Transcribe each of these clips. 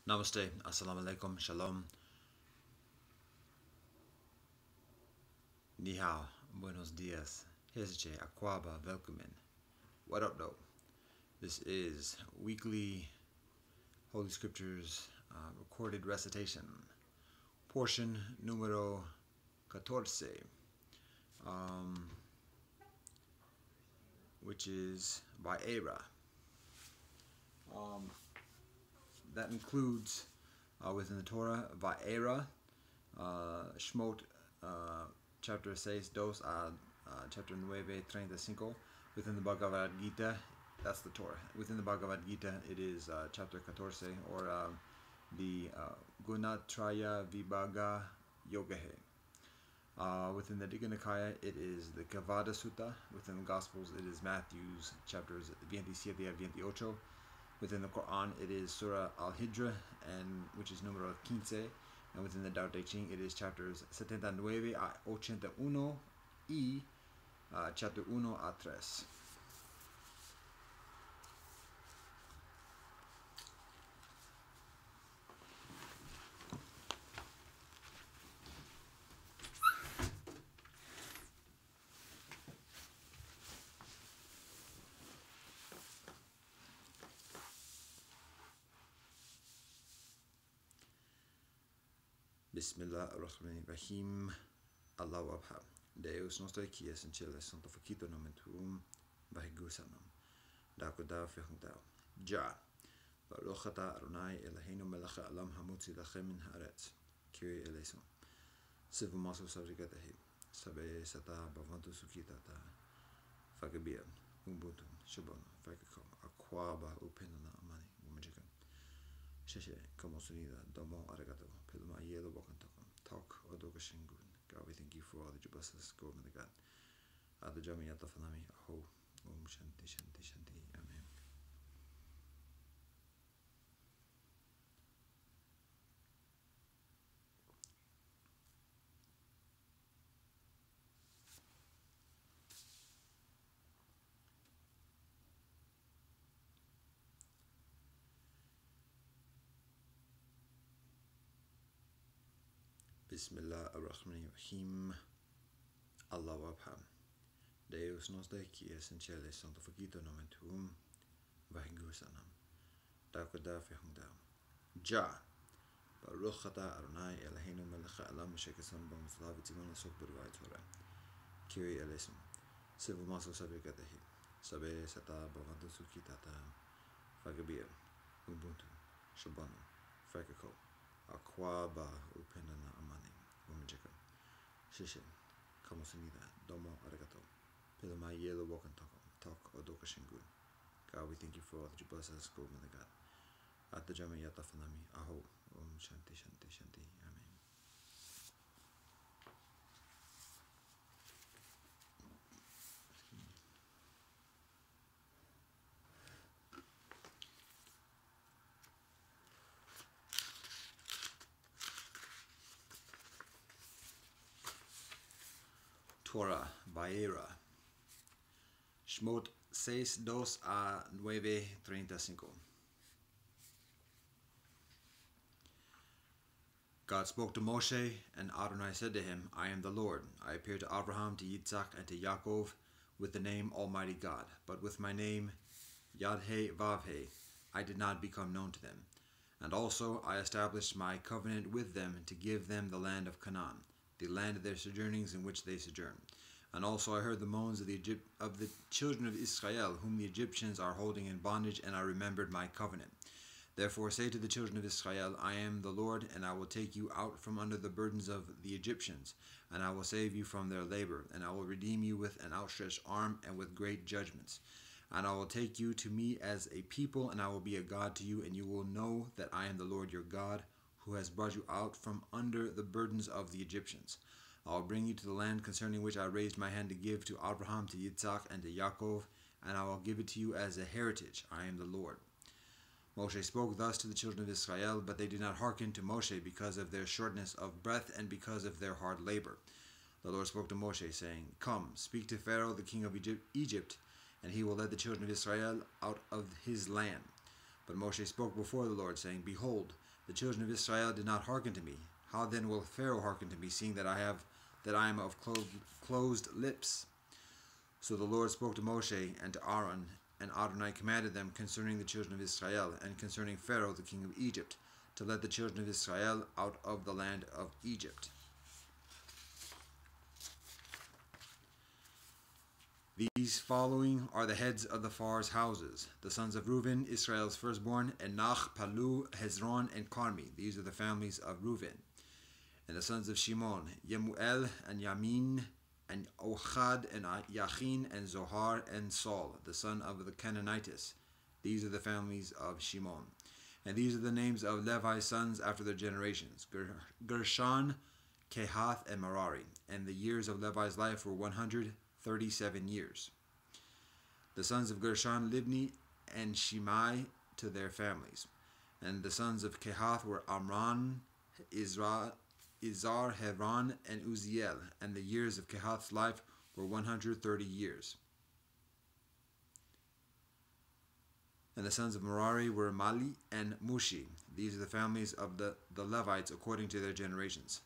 Namaste, Assalamu alaikum, Shalom, Ni hao, Buenos dias, Hezche, Akwaba, Velkumin. What up, though? This is weekly Holy Scriptures recorded recitation, portion numero 14, which is by Era. That includes within the Torah, Va'era, Shmot, chapter 6, chapter 9:35. Within the Bhagavad Gita, that's the Torah. Within the Bhagavad Gita, it is chapter 14, or the Gunatraya Vibhaga Yogahe. Within the Digha Nikaya, it is the Kavada Sutta. Within the Gospels, it is Matthew's chapters 27 a 28. Within the Quran, it is Surah Al-Hijr, which is numero 15. And within the Tao Te Ching, it is chapters 79 a 81 y chapter 1 a 3. Bismillah ar-Rahman ar-Rahim. Allahu Akbar. Deus nostro qui es in cielo santificato nomen tuum, vahigusanam. Dakodav fechundao. Ja. Baruch atah Adonai Eloheinu melech haolam hamotzi lachem min haaretz. Kyrie eleison. Sivu masu savrigatahi. Sabe sata bavantu sukitata. Fagabia. Ubuntu. Shabon. Fakako. Akwaba upenana amani. Umajikan. Sheshe. Como sunida. Domo arigato. Pilma yelo bokantokom. Talk odoga shingun. God, we thank you for all that you bless us. Go over the God. Adajami yatafanami. Aho. Shanti shanti shanti. Amen. Bismillah ar-Rahman ar-Rahim. Allahu Akbar. Deus nostro qui es in cielo santificato nomen tuum, vahigusanam. Dakodav fechundao. Ja. Baruch atah Adonai Eloheinu melech haolam shekasam b'mitzvah v'tzivon l'sok b'dvar Torah. Kyrie eleison. Sivu masu savrigatahi. Sabe sata bavantu sukitata. Fagabia. Ubuntu. Shabano. Fakako. Akwaba upenana amani. Umajika. Shishin. Como sunida. Domo arigato. Pilama yelo wokantokom. Tok odoka shingun. God, we thank you for all that you bless us. Go with the God. Atajami yatafanami. Aho. Shanti shanti shanti. Amen. Torah, Va'era. Shmot 6:2 a 9:35. God spoke to Moshe, and Adonai said to him, I am the Lord. I appeared to Abraham, to Yitzhak, and to Yaakov with the name Almighty God, but with my name Yad-He Vav-He I did not become known to them. And also I established my covenant with them to give them the land of Canaan, the land of their sojournings in which they sojourn. And also I heard the moans of the children of Israel, whom the Egyptians are holding in bondage, and I remembered my covenant. Therefore say to the children of Israel, I am the Lord, and I will take you out from under the burdens of the Egyptians, and I will save you from their labor, and I will redeem you with an outstretched arm and with great judgments. And I will take you to me as a people, and I will be a God to you, and you will know that I am the Lord your God, who has brought you out from under the burdens of the Egyptians. I will bring you to the land concerning which I raised my hand to give to Abraham, to Yitzhak, and to Yaakov, and I will give it to you as a heritage. I am the Lord. Moshe spoke thus to the children of Israel, but they did not hearken to Moshe because of their shortness of breath and because of their hard labor. The Lord spoke to Moshe, saying, Come, speak to Pharaoh, the king of Egypt, and he will lead the children of Israel out of his land. But Moshe spoke before the Lord, saying, Behold, The children of Israel did not hearken to me. How then will Pharaoh hearken to me, seeing that I am of closed lips? So the Lord spoke to Moshe and to Aaron, and Adonai commanded them concerning the children of Israel, and concerning Pharaoh the king of Egypt, to let the children of Israel out of the land of Egypt. These following are the heads of the Pharaoh's houses. The sons of Reuben, Israel's firstborn, Enach, Palu, Hezron, and Carmi. These are the families of Reuben. And the sons of Shimon, Yemuel, and Yamin, and Ochad, and Yachin, and Zohar, and Saul, the son of the Canaanites. These are the families of Shimon. And these are the names of Levi's sons after their generations, Gershon, Kehath, and Merari. And the years of Levi's life were 137 years. The sons of Gershon, Libni, and Shimei to their families. And the sons of Kehath were Amram, Izar, Hebron, and Uziel. And the years of Kehath's life were 130 years. And the sons of Merari were Mali and Mushi. These are the families of the Levites according to their generations.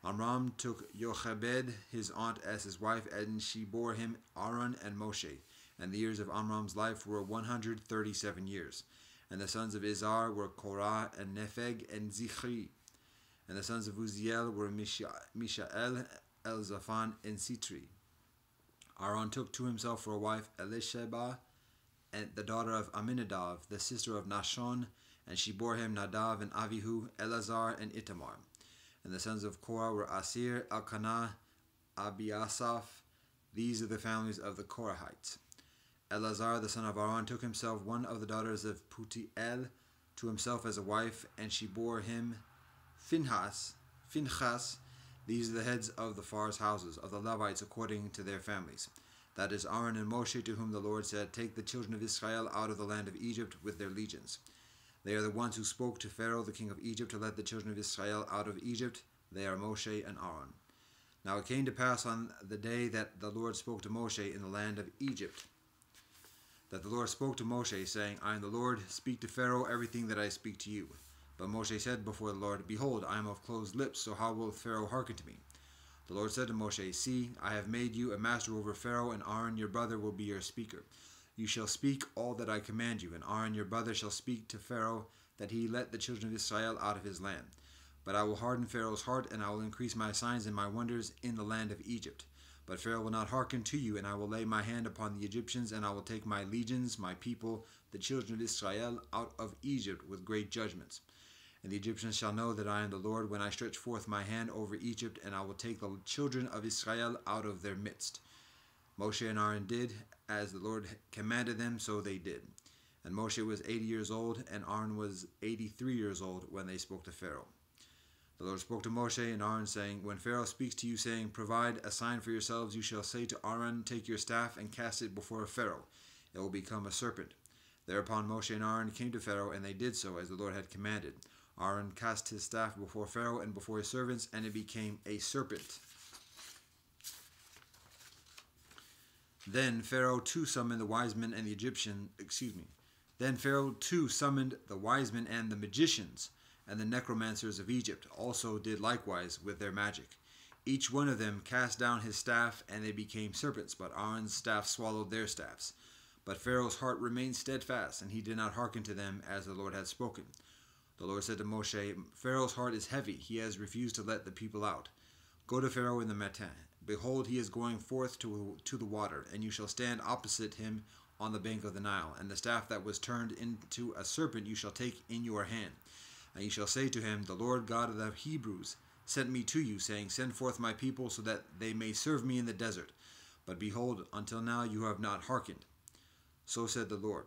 Amram took Jochebed, his aunt, as his wife, and she bore him Aaron and Moshe. And the years of Amram's life were 137 years. And the sons of Izar were Korah and Nepheg and Zichri. And the sons of Uziel were Mishael, Elzaphan, and Sitri. Aaron took to himself for a wife Elisheba, and the daughter of Aminadab, the sister of Nashon, and she bore him Nadav and Avihu, Eleazar, and Itamar. And the sons of Korah were Asir, Elkanah, Abiasaph. These are the families of the Korahites. Eleazar, the son of Aaron, took himself one of the daughters of Putiel to himself as a wife, and she bore him Phinehas. These are the heads of the Pharaoh's houses, of the Levites according to their families. That is Aaron and Moshe, to whom the Lord said, Take the children of Israel out of the land of Egypt with their legions. They are the ones who spoke to Pharaoh, the king of Egypt, to let the children of Israel out of Egypt. They are Moshe and Aaron. Now it came to pass on the day that the Lord spoke to Moshe in the land of Egypt, that the Lord spoke to Moshe, saying, I am the Lord, speak to Pharaoh everything that I speak to you. But Moshe said before the Lord, Behold, I am of closed lips, so how will Pharaoh hearken to me? The Lord said to Moshe, See, I have made you a master over Pharaoh, and Aaron your brother will be your speaker. You shall speak all that I command you, and Aaron your brother shall speak to Pharaoh, that he let the children of Israel out of his land. But I will harden Pharaoh's heart, and I will increase my signs and my wonders in the land of Egypt. But Pharaoh will not hearken to you, and I will lay my hand upon the Egyptians, and I will take my legions, my people, the children of Israel, out of Egypt with great judgments. And the Egyptians shall know that I am the Lord when I stretch forth my hand over Egypt, and I will take the children of Israel out of their midst. Moshe and Aaron did as the Lord commanded them, so they did. And Moshe was 80 years old, and Aaron was 83 years old when they spoke to Pharaoh. The Lord spoke to Moshe and Aaron, saying, When Pharaoh speaks to you, saying, Provide a sign for yourselves, you shall say to Aaron, Take your staff and cast it before Pharaoh. It will become a serpent. Thereupon Moshe and Aaron came to Pharaoh, and they did so as the Lord had commanded. Aaron cast his staff before Pharaoh and before his servants, and it became a serpent. Then Pharaoh too summoned the wise men and the Then Pharaoh too summoned the wise men and the magicians, and the necromancers of Egypt also did likewise with their magic. Each one of them cast down his staff, and they became serpents, but Aaron's staff swallowed their staffs. But Pharaoh's heart remained steadfast, and he did not hearken to them as the Lord had spoken. The Lord said to Moshe, Pharaoh's heart is heavy, he has refused to let the people out. Go to Pharaoh in the matin. Behold, he is going forth to the water, and you shall stand opposite him on the bank of the Nile. And the staff that was turned into a serpent you shall take in your hand. And you shall say to him, The Lord God of the Hebrews sent me to you, saying, Send forth my people, so that they may serve me in the desert. But behold, until now you have not hearkened. So said the Lord.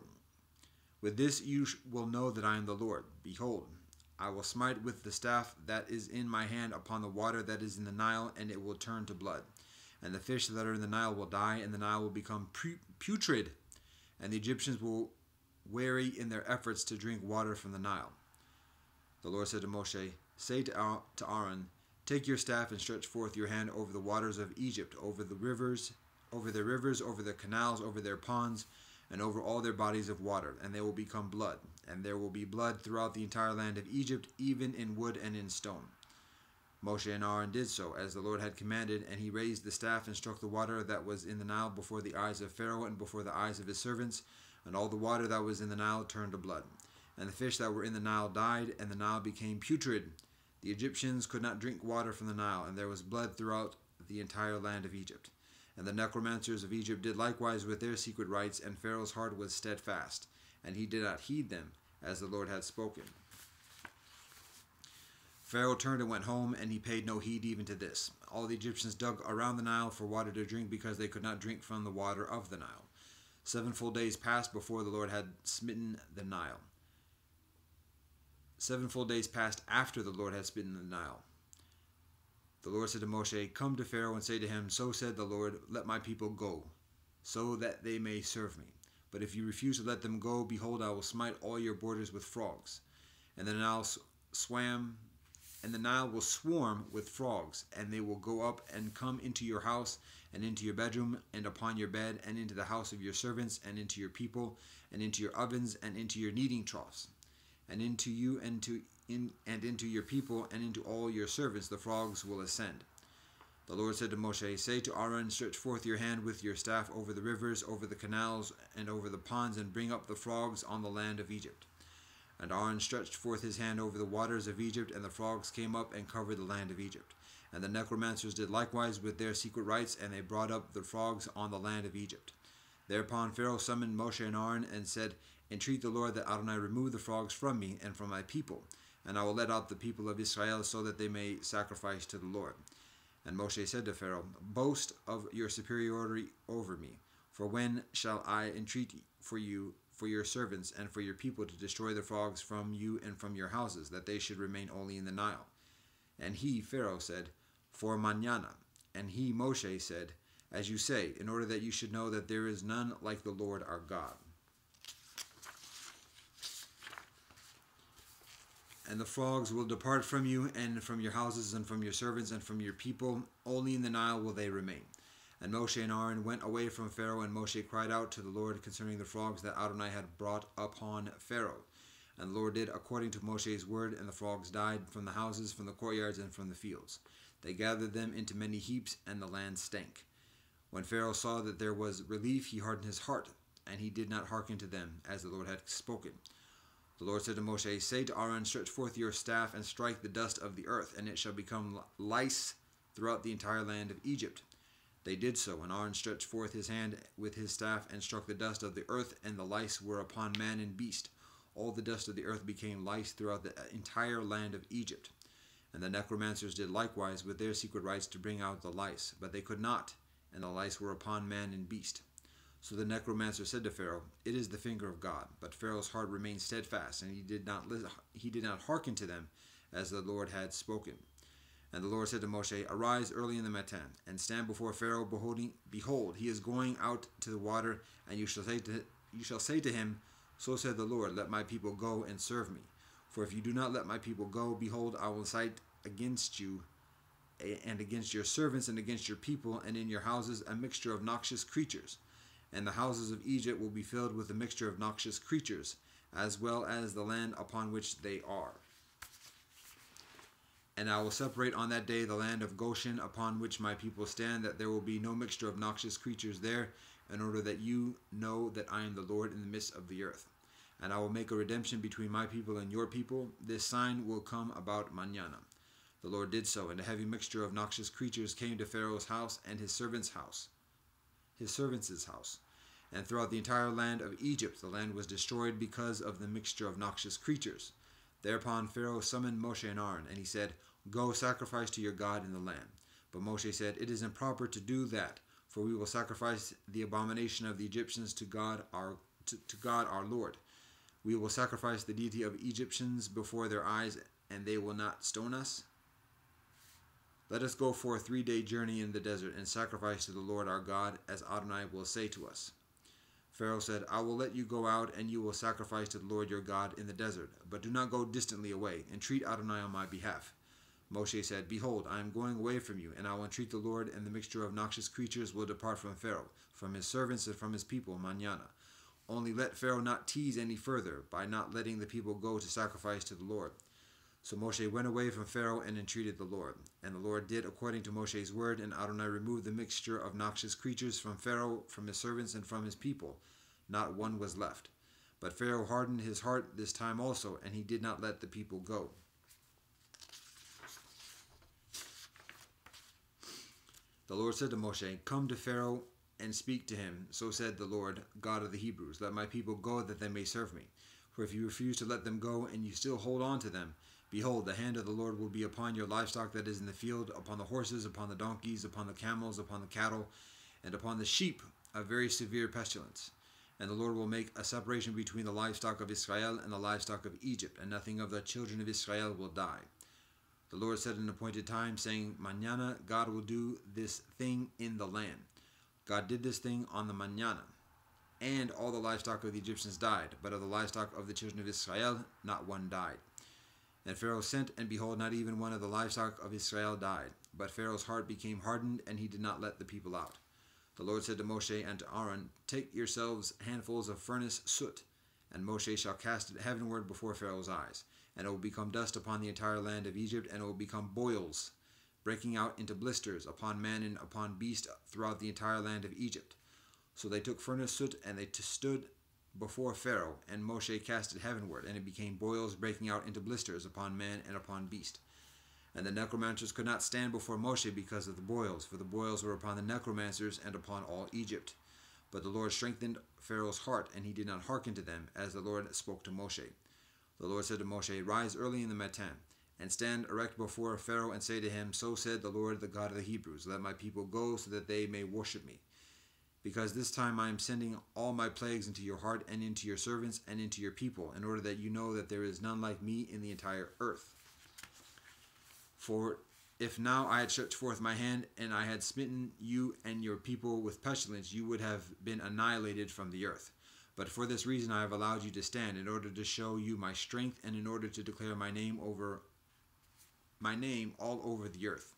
With this you will know that I am the Lord. Behold, I will smite with the staff that is in my hand upon the water that is in the Nile, and it will turn to blood. And the fish that are in the Nile will die, and the Nile will become putrid, and the Egyptians will weary in their efforts to drink water from the Nile. The Lord said to Moshe, Say to Aaron, Take your staff and stretch forth your hand over the waters of Egypt, over their rivers, over their canals, over their ponds, and over all their bodies of water, and they will become blood. And there will be blood throughout the entire land of Egypt, even in wood and in stone. Moshe and Aaron did so, as the Lord had commanded, and he raised the staff and struck the water that was in the Nile before the eyes of Pharaoh and before the eyes of his servants, and all the water that was in the Nile turned to blood. And the fish that were in the Nile died, and the Nile became putrid. The Egyptians could not drink water from the Nile, and there was blood throughout the entire land of Egypt. And the necromancers of Egypt did likewise with their secret rites, and Pharaoh's heart was steadfast, and he did not heed them, as the Lord had spoken. Pharaoh turned and went home, and he paid no heed even to this. All the Egyptians dug around the Nile for water to drink, because they could not drink from the water of the Nile. 7 full days passed before the Lord had smitten the Nile. 7 full days passed after the Lord had smitten the Nile. The Lord said to Moshe, "Come to Pharaoh and say to him, so said the Lord, let my people go, so that they may serve me. But if you refuse to let them go, behold, I will smite all your borders with frogs. And the Nile will swarm with frogs, and they will go up and come into your house, and into your bedroom, and upon your bed, and into the house of your servants, and into your people, and into your ovens, and into your kneading troughs, and into you, and into your people, and into all your servants the frogs will ascend." The Lord said to Moshe, "Say to Aaron, stretch forth your hand with your staff over the rivers, over the canals, and over the ponds, and bring up the frogs on the land of Egypt." And Aaron stretched forth his hand over the waters of Egypt, and the frogs came up and covered the land of Egypt. And the necromancers did likewise with their secret rites, and they brought up the frogs on the land of Egypt. Thereupon Pharaoh summoned Moshe and Aaron, and said, "Entreat the Lord that Adonai remove the frogs from me and from my people, and I will let out the people of Israel, so that they may sacrifice to the Lord." And Moshe said to Pharaoh, "Boast of your superiority over me, for when shall I entreat for you, for your servants, and for your people to destroy the frogs from you and from your houses, that they should remain only in the Nile?" And he, Pharaoh, said, "For mañana." And he, Moshe, said, "As you say, in order that you should know that there is none like the Lord our God." And the frogs will depart from you, and from your houses, and from your servants, and from your people. Only in the Nile will they remain. And Moshe and Aaron went away from Pharaoh, and Moshe cried out to the Lord concerning the frogs that Adonai had brought upon Pharaoh. And the Lord did according to Moshe's word, and the frogs died from the houses, from the courtyards, and from the fields. They gathered them into many heaps, and the land stank. When Pharaoh saw that there was relief, he hardened his heart, and he did not hearken to them, as the Lord had spoken. The Lord said to Moshe, "Say to Aaron, stretch forth your staff, and strike the dust of the earth, and it shall become lice throughout the entire land of Egypt." They did so, and Aaron stretched forth his hand with his staff, and struck the dust of the earth, and the lice were upon man and beast. All the dust of the earth became lice throughout the entire land of Egypt. And the necromancers did likewise with their secret rites to bring out the lice, but they could not, and the lice were upon man and beast. So the necromancer said to Pharaoh, "It is the finger of God." But Pharaoh's heart remained steadfast, and he did not hearken to them, as the Lord had spoken. And the Lord said to Moshe, "Arise early in the matin, and stand before Pharaoh. Behold, he is going out to the water, and you shall say to him, so said the Lord, let my people go and serve me. For if you do not let my people go, behold, I will incite against you and against your servants and against your people, and in your houses a mixture of noxious creatures. And the houses of Egypt will be filled with a mixture of noxious creatures, as well as the land upon which they are. And I will separate on that day the land of Goshen, upon which my people stand, that there will be no mixture of noxious creatures there, in order that you know that I am the Lord in the midst of the earth. And I will make a redemption between my people and your people. This sign will come about mañana." The Lord did so, and a heavy mixture of noxious creatures came to Pharaoh's house and his servants' house. And throughout the entire land of Egypt, the land was destroyed because of the mixture of noxious creatures. Thereupon Pharaoh summoned Moshe and Aaron, and he said, "Go sacrifice to your God in the land." But Moshe said, "It is improper to do that, for we will sacrifice the abomination of the Egyptians to God our Lord. We will sacrifice the deity of Egyptians before their eyes, and they will not stone us. Let us go for a 3-day journey in the desert and sacrifice to the Lord our God, as Adonai will say to us." Pharaoh said, "I will let you go out, and you will sacrifice to the Lord your God in the desert, but do not go distantly away. Entreat Adonai on my behalf." Moshe said, "Behold, I am going away from you, and I will entreat the Lord, and the mixture of noxious creatures will depart from Pharaoh, from his servants, and from his people, mañana. Only let Pharaoh not tease any further by not letting the people go to sacrifice to the Lord. So Moshe went away from Pharaoh and entreated the Lord. And the Lord did according to Moshe's word, and Adonai removed the mixture of noxious creatures from Pharaoh, from his servants, and from his people. Not one was left. But Pharaoh hardened his heart this time also, and he did not let the people go. The Lord said to Moshe, "Come to Pharaoh and speak to him. So said the Lord, God of the Hebrews, let my people go that they may serve me. For if you refuse to let them go, and you still hold on to them, behold, the hand of the Lord will be upon your livestock that is in the field, upon the horses, upon the donkeys, upon the camels, upon the cattle, and upon the sheep, a very severe pestilence. And the Lord will make a separation between the livestock of Israel and the livestock of Egypt, and nothing of the children of Israel will die." The Lord said in an appointed time, saying, "Mañana God will do this thing in the land." God did this thing on the mañana, and all the livestock of the Egyptians died, but of the livestock of the children of Israel not one died. And Pharaoh sent, and behold, not even one of the livestock of Israel died. But Pharaoh's heart became hardened, and he did not let the people out. The Lord said to Moshe and to Aaron, "Take yourselves handfuls of furnace soot, and Moshe shall cast it heavenward before Pharaoh's eyes. And it will become dust upon the entire land of Egypt, and it will become boils, breaking out into blisters upon man and upon beast throughout the entire land of Egypt." So they took furnace soot, and they stood before Pharaoh, and Moshe cast it heavenward, and it became boils breaking out into blisters upon man and upon beast. And the necromancers could not stand before Moshe because of the boils, for the boils were upon the necromancers and upon all Egypt. But the Lord strengthened Pharaoh's heart, and he did not hearken to them, as the Lord spoke to Moshe. The Lord said to Moshe, "Rise early in the matin, and stand erect before Pharaoh, and say to him, So said the Lord, the God of the Hebrews, let my people go, so that they may worship me. Because this time I am sending all my plagues into your heart, and into your servants, and into your people, in order that you know that there is none like me in the entire earth. For if now I had stretched forth my hand, and I had smitten you and your people with pestilence, you would have been annihilated from the earth. But for this reason I have allowed you to stand, in order to show you my strength, and in order to declare my name all over the earth.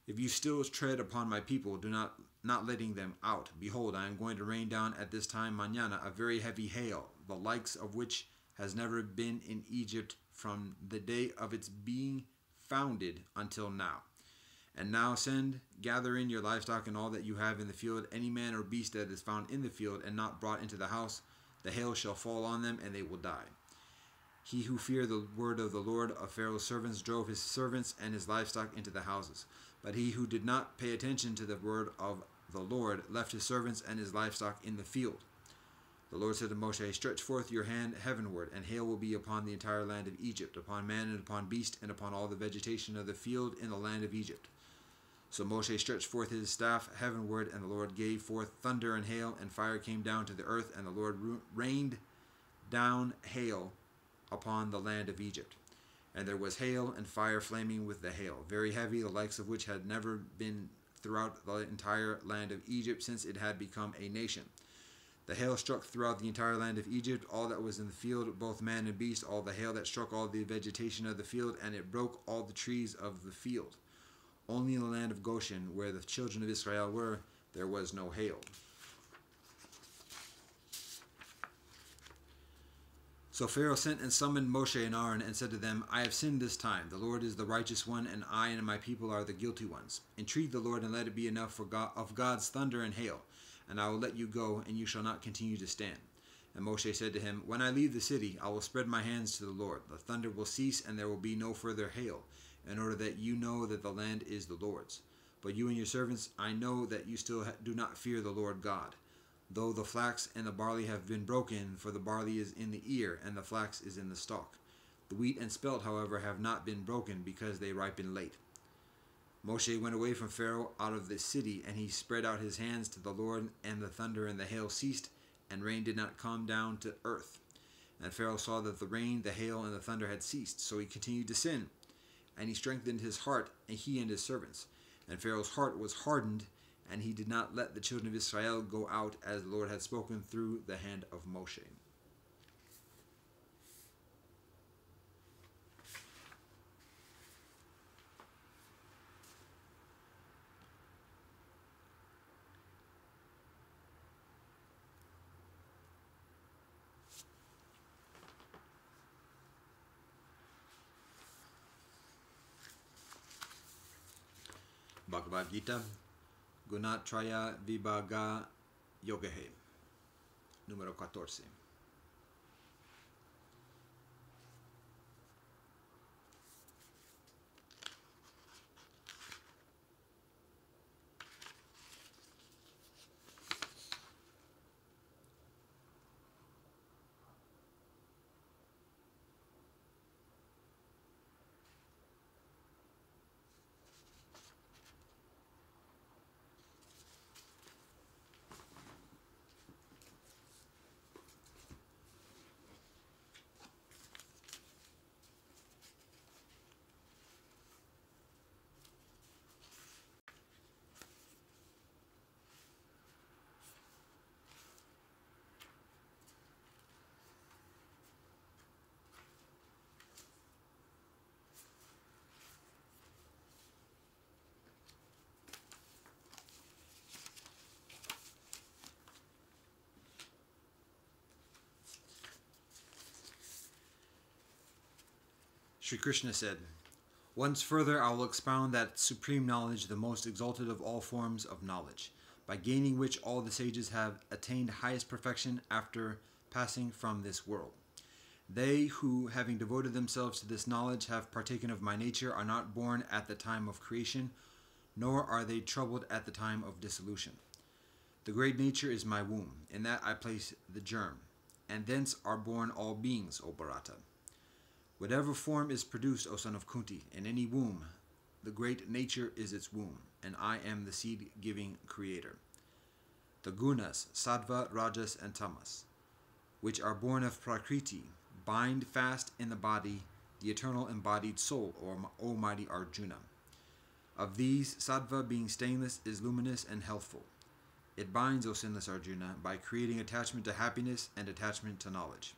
If you still tread upon my people, do not letting them out, behold, I am going to rain down at this time mañana a very heavy hail, the likes of which has never been in Egypt from the day of its being founded until now. And now send, gather in your livestock and all that you have in the field, any man or beast that is found in the field and not brought into the house, the hail shall fall on them, and they will die. He who feared the word of the Lord of Pharaoh's servants drove his servants and his livestock into the houses. But he who did not pay attention to the word of the Lord left his servants and his livestock in the field. The Lord said to Moshe, "Stretch forth your hand heavenward, and hail will be upon the entire land of Egypt, upon man and upon beast, and upon all the vegetation of the field in the land of Egypt." So Moshe stretched forth his staff heavenward, and the Lord gave forth thunder and hail, and fire came down to the earth, and the Lord rained down hail upon the land of Egypt. And there was hail and fire flaming with the hail, very heavy, the likes of which had never been throughout the entire land of Egypt since it had become a nation. The hail struck throughout the entire land of Egypt, all that was in the field, both man and beast, all the hail that struck all the vegetation of the field, and it broke all the trees of the field. Only in the land of Goshen, where the children of Israel were, there was no hail. So Pharaoh sent and summoned Moshe and Aaron and said to them, "I have sinned this time. The Lord is the righteous one, and I and my people are the guilty ones. Entreat the Lord, and let it be enough of God's thunder and hail, and I will let you go, and you shall not continue to stand." And Moshe said to him, "When I leave the city, I will spread my hands to the Lord. The thunder will cease, and there will be no further hail, in order that you know that the land is the Lord's. But you and your servants, I know that you still do not fear the Lord God. Though the flax and the barley have been broken, for the barley is in the ear, and the flax is in the stalk. The wheat and spelt, however, have not been broken, because they ripen late." Moshe went away from Pharaoh out of the city, and he spread out his hands to the Lord, and the thunder and the hail ceased, and rain did not come down to earth. And Pharaoh saw that the rain, the hail, and the thunder had ceased, so he continued to sin. And he strengthened his heart, and he and his servants. And Pharaoh's heart was hardened, and he did not let the children of Israel go out, as the Lord had spoken through the hand of Moshe. Bhagavad Gita, Gunatraya Vibhaga Yogehe, número 14. Sri Krishna said, "Once further I will expound that supreme knowledge, the most exalted of all forms of knowledge, by gaining which all the sages have attained highest perfection after passing from this world. They who, having devoted themselves to this knowledge, have partaken of my nature, are not born at the time of creation, nor are they troubled at the time of dissolution. The great nature is my womb, in that I place the germ, and thence are born all beings, O Bharata. Whatever form is produced, O son of Kunti, in any womb, the great nature is its womb, and I am the seed-giving creator. The gunas, sattva, rajas, and tamas, which are born of Prakriti, bind fast in the body the eternal embodied soul, O mighty Arjuna. Of these, sattva, being stainless, is luminous and healthful. It binds, O sinless Arjuna, by creating attachment to happiness and attachment to knowledge.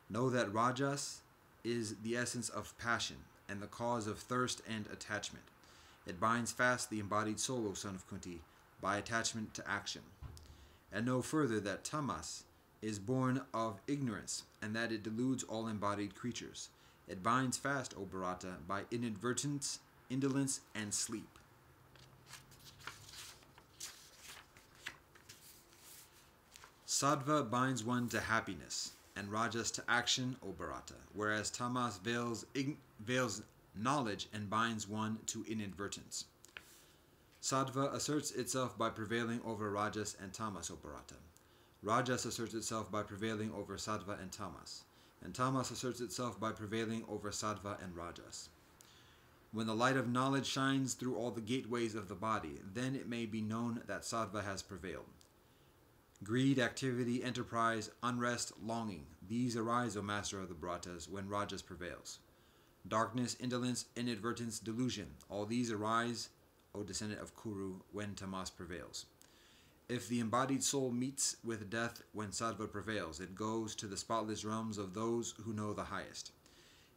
Know that rajas is the essence of passion and the cause of thirst and attachment. It binds fast the embodied soul, O son of Kunti, by attachment to action. And know further that tamas is born of ignorance, and that it deludes all embodied creatures. It binds fast, O Bharata, by inadvertence, indolence, and sleep. Sattva binds one to happiness, and rajas to action, O Bharata, whereas tamas veils knowledge and binds one to inadvertence. Sattva asserts itself by prevailing over rajas and tamas, O Bharata. Rajas asserts itself by prevailing over sattva and tamas asserts itself by prevailing over sattva and rajas. When the light of knowledge shines through all the gateways of the body, then it may be known that sattva has prevailed. Greed, activity, enterprise, unrest, longing, these arise, O master of the Bharatas, when rajas prevails. Darkness, indolence, inadvertence, delusion, all these arise, O descendant of Kuru, when tamas prevails. If the embodied soul meets with death when sattva prevails, it goes to the spotless realms of those who know the highest.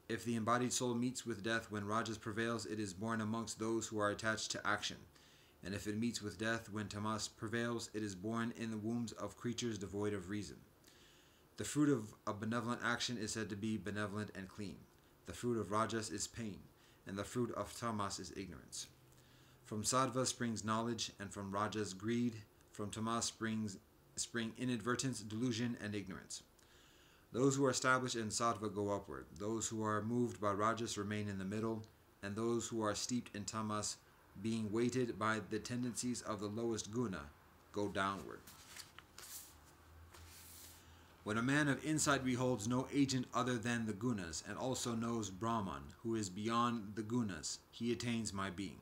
If the embodied soul meets with death when rajas prevails, it is born amongst those who are attached to action. And if it meets with death when tamas prevails, it is born in the wombs of creatures devoid of reason. The fruit of a benevolent action is said to be benevolent and clean. The fruit of rajas is pain, and the fruit of tamas is ignorance. From sattva springs knowledge, and from rajas greed. From tamas spring inadvertence, delusion, and ignorance. Those who are established in sattva go upward. Those who are moved by rajas remain in the middle, and those who are steeped in tamas, being weighted by the tendencies of the lowest guna, go downward. When a man of insight beholds no agent other than the gunas, and also knows Brahman, who is beyond the gunas, he attains my being.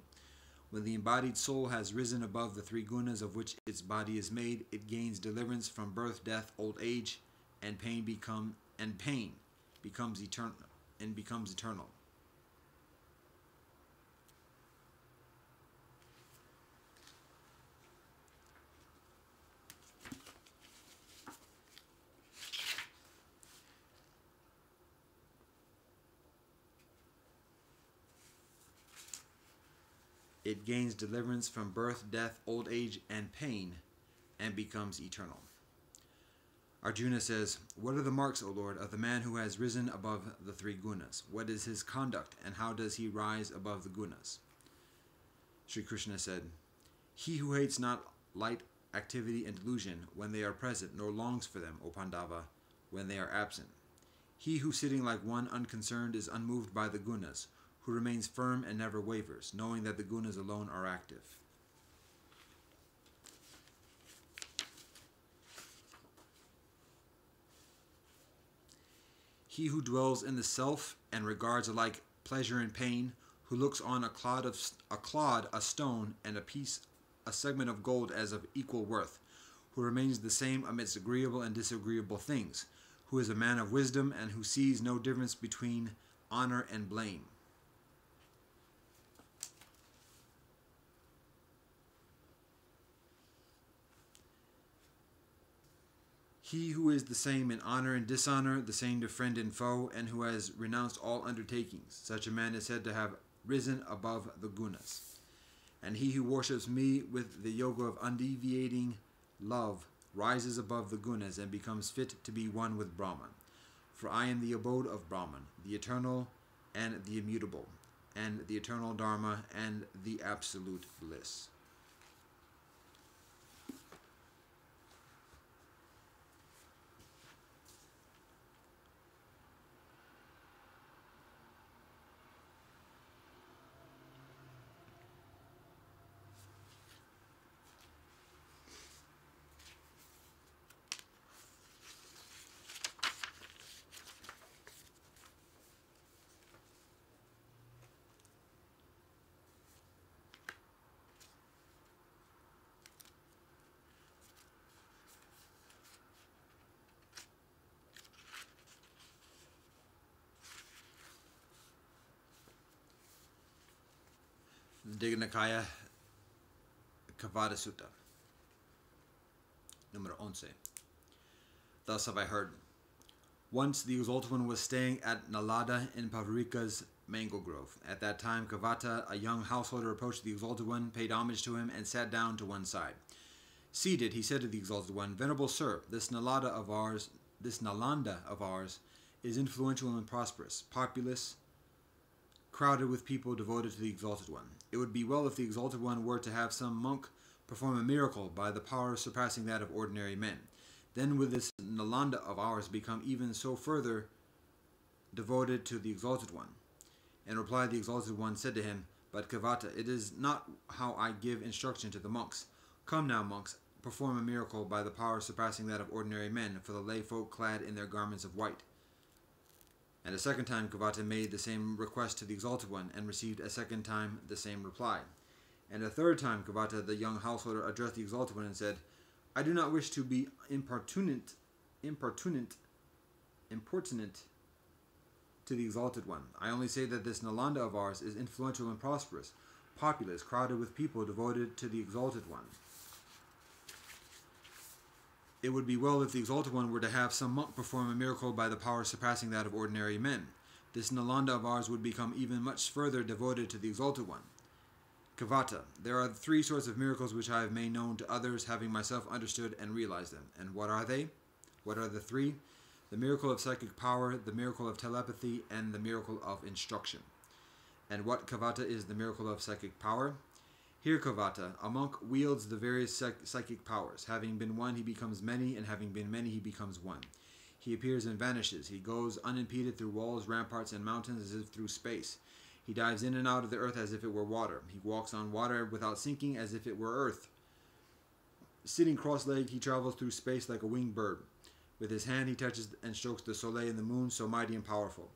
When the embodied soul has risen above the three gunas of which its body is made, it gains deliverance from birth, death, old age, and pain becomes eternal. It gains deliverance from birth, death, old age, and pain, and becomes eternal. Arjuna says, "What are the marks, O Lord, of the man who has risen above the three gunas? What is his conduct, and how does he rise above the gunas?" Sri Krishna said, "He who hates not light activity and delusion when they are present, nor longs for them, O Pandava, when they are absent. He who sitting like one unconcerned is unmoved by the gunas, who remains firm and never wavers, knowing that the gunas alone are active." He who dwells in the self and regards alike pleasure and pain, who looks on a clod, a stone, and a segment of gold as of equal worth, who remains the same amidst agreeable and disagreeable things, who is a man of wisdom and who sees no difference between honor and blame. He who is the same in honor and dishonor, the same to friend and foe, and who has renounced all undertakings, such a man is said to have risen above the gunas. And he who worships me with the yoga of undeviating love rises above the gunas and becomes fit to be one with Brahman. For I am the abode of Brahman, the eternal and the immutable, and the eternal Dharma and the absolute bliss. Digha Nikaya, Kavada Sutta, Numero 11. Thus have I heard. Once the Exalted One was staying at Nalada in Pavarika's mango grove. At that time, Kavata, a young householder, approached the Exalted One, paid homage to him, and sat down to one side. Seated, he said to the Exalted One, "Venerable Sir, this Nalanda of ours is influential and prosperous, populous, crowded with people devoted to the Exalted One. It would be well if the Exalted One were to have some monk perform a miracle by the power surpassing that of ordinary men. Then would this Nalanda of ours become even so further devoted to the Exalted One." In reply, the Exalted One said to him, "But Kavata, it is not how I give instruction to the monks. Come now, monks, perform a miracle by the power surpassing that of ordinary men, for the lay folk clad in their garments of white." And a second time Kavata made the same request to the Exalted One, and received a second time the same reply. And a third time Kavata, the young householder, addressed the Exalted One and said, "I do not wish to be importunate to the Exalted One. I only say that this Nalanda of ours is influential and prosperous, populous, crowded with people devoted to the Exalted One. It would be well if the Exalted One were to have some monk perform a miracle by the power surpassing that of ordinary men. This Nalanda of ours would become even much further devoted to the Exalted One." Kavata, there are 3 sorts of miracles which I have made known to others, having myself understood and realized them. And what are they? What are the 3? The miracle of psychic power, the miracle of telepathy, and the miracle of instruction. And what, Kavata, is the miracle of psychic power? Here, Kavata, a monk wields the various psychic powers. Having been one, he becomes many, and having been many, he becomes one. He appears and vanishes. He goes unimpeded through walls, ramparts, and mountains as if through space. He dives in and out of the earth as if it were water. He walks on water without sinking as if it were earth. Sitting cross-legged, he travels through space like a winged bird. With his hand, he touches and strokes the soleil and the moon, so mighty and powerful.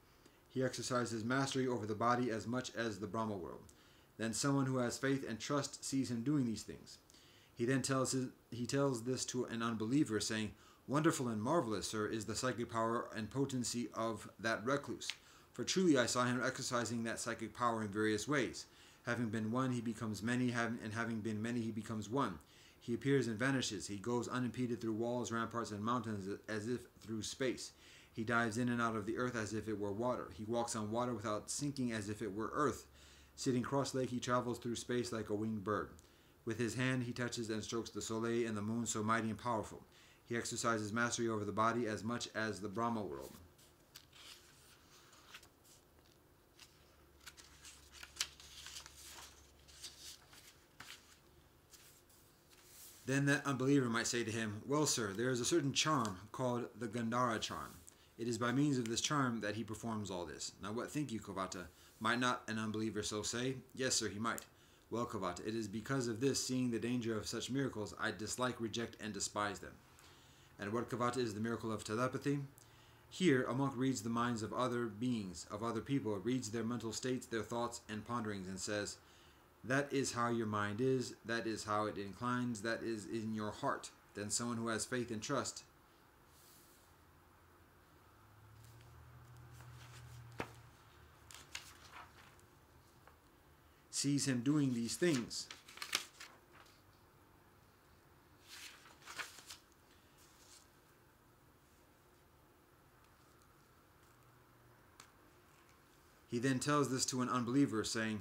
He exercises mastery over the body as much as the Brahma world. Then someone who has faith and trust sees him doing these things. He tells this to an unbeliever, saying, "Wonderful and marvelous, sir, is the psychic power and potency of that recluse. For truly I saw him exercising that psychic power in various ways. Having been one, he becomes many, and having been many, he becomes one. He appears and vanishes. He goes unimpeded through walls, ramparts, and mountains as if through space. He dives in and out of the earth as if it were water. He walks on water without sinking as if it were earth. Sitting cross-legged, he travels through space like a winged bird. With his hand, he touches and strokes the soleil and the moon, so mighty and powerful. He exercises mastery over the body as much as the Brahma world." Then that unbeliever might say to him, "Well, sir, there is a certain charm called the Gandhara charm. It is by means of this charm that he performs all this. Now what think you, Kavata? Might not an unbeliever so say?" "Yes, sir, he might." "Well, Kavata, it is because of this, seeing the danger of such miracles, I dislike, reject, and despise them." And what, Kavata, is the miracle of telepathy? Here, a monk reads the minds of other beings, of other people, reads their mental states, their thoughts and ponderings, and says, "That is how your mind is, that is how it inclines, that is in your heart." Then someone who has faith and trust sees him doing these things. He then tells this to an unbeliever, saying,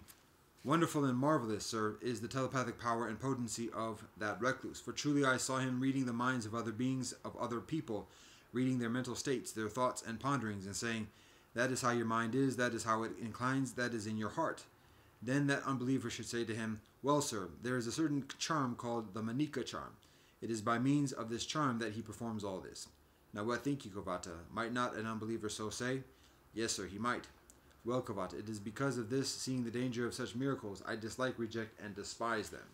"Wonderful and marvelous, sir, is the telepathic power and potency of that recluse. For truly I saw him reading the minds of other beings, of other people, reading their mental states, their thoughts and ponderings, and saying, 'That is how your mind is, that is how it inclines, that is in your heart.' Then that unbeliever should say to him, 'Well, sir, there is a certain charm called the Manika charm. It is by means of this charm that he performs all this.' Now what think you, Kavata? Might not an unbeliever so say?" "Yes, sir, he might." "Well, Kavata, it is because of this, seeing the danger of such miracles, I dislike, reject, and despise them."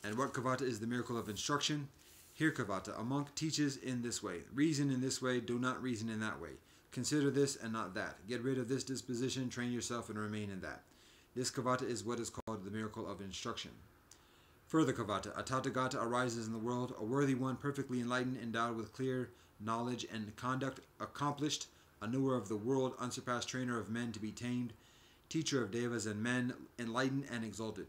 And what, Kavata, is the miracle of instruction? Here, Kavata, a monk teaches in this way. "Reason in this way, do not reason in that way. Consider this and not that. Get rid of this disposition, train yourself, and remain in that." This, Kavata, is what is called the miracle of instruction. Further, Kavata, a Tathagata arises in the world, a worthy one, perfectly enlightened, endowed with clear knowledge and conduct, accomplished, a knower of the world, unsurpassed, trainer of men to be tamed, teacher of devas and men, enlightened and exalted.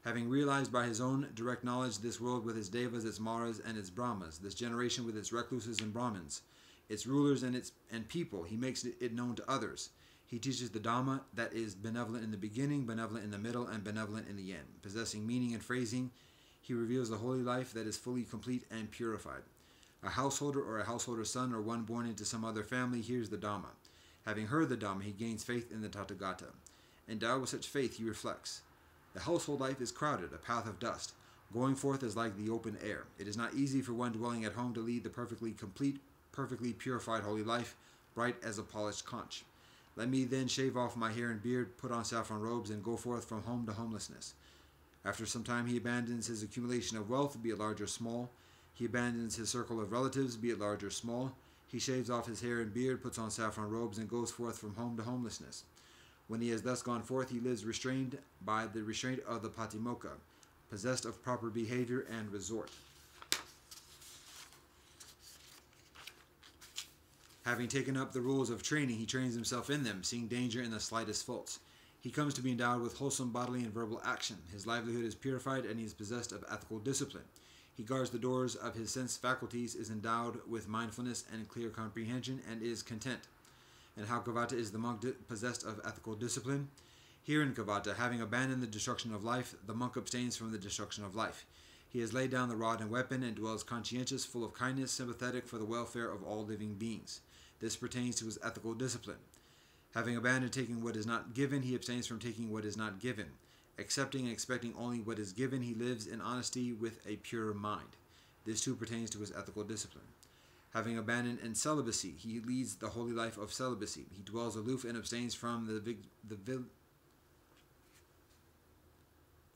Having realized by his own direct knowledge this world with its devas, its maras, and its brahmas, this generation with its recluses and brahmins, its rulers and people, he makes it known to others. He teaches the Dhamma that is benevolent in the beginning, benevolent in the middle, and benevolent in the end. Possessing meaning and phrasing, he reveals the holy life that is fully complete and purified. A householder or a householder's son or one born into some other family hears the Dhamma. Having heard the Dhamma, he gains faith in the Tathagata. Endowed with such faith, he reflects. The household life is crowded, a path of dust. Going forth is like the open air. It is not easy for one dwelling at home to lead the perfectly complete, perfectly purified holy life, bright as a polished conch. Let me then shave off my hair and beard, put on saffron robes, and go forth from home to homelessness. After some time he abandons his accumulation of wealth, be it large or small. He abandons his circle of relatives, be it large or small. He shaves off his hair and beard, puts on saffron robes, and goes forth from home to homelessness. When he has thus gone forth, he lives restrained by the restraint of the Patimokkha, possessed of proper behavior and resort. Having taken up the rules of training, he trains himself in them, seeing danger in the slightest faults. He comes to be endowed with wholesome bodily and verbal action. His livelihood is purified, and he is possessed of ethical discipline. He guards the doors of his sense faculties, is endowed with mindfulness and clear comprehension, and is content. And how, Kavata, is the monk possessed of ethical discipline? Here in Kavata, having abandoned the destruction of life, the monk abstains from the destruction of life. He has laid down the rod and weapon, and dwells conscientious, full of kindness, sympathetic for the welfare of all living beings. This pertains to his ethical discipline. Having abandoned taking what is not given, he abstains from taking what is not given. Accepting and expecting only what is given, he lives in honesty with a pure mind. This too pertains to his ethical discipline. Having abandoned in celibacy, he leads the holy life of celibacy. He dwells aloof and abstains from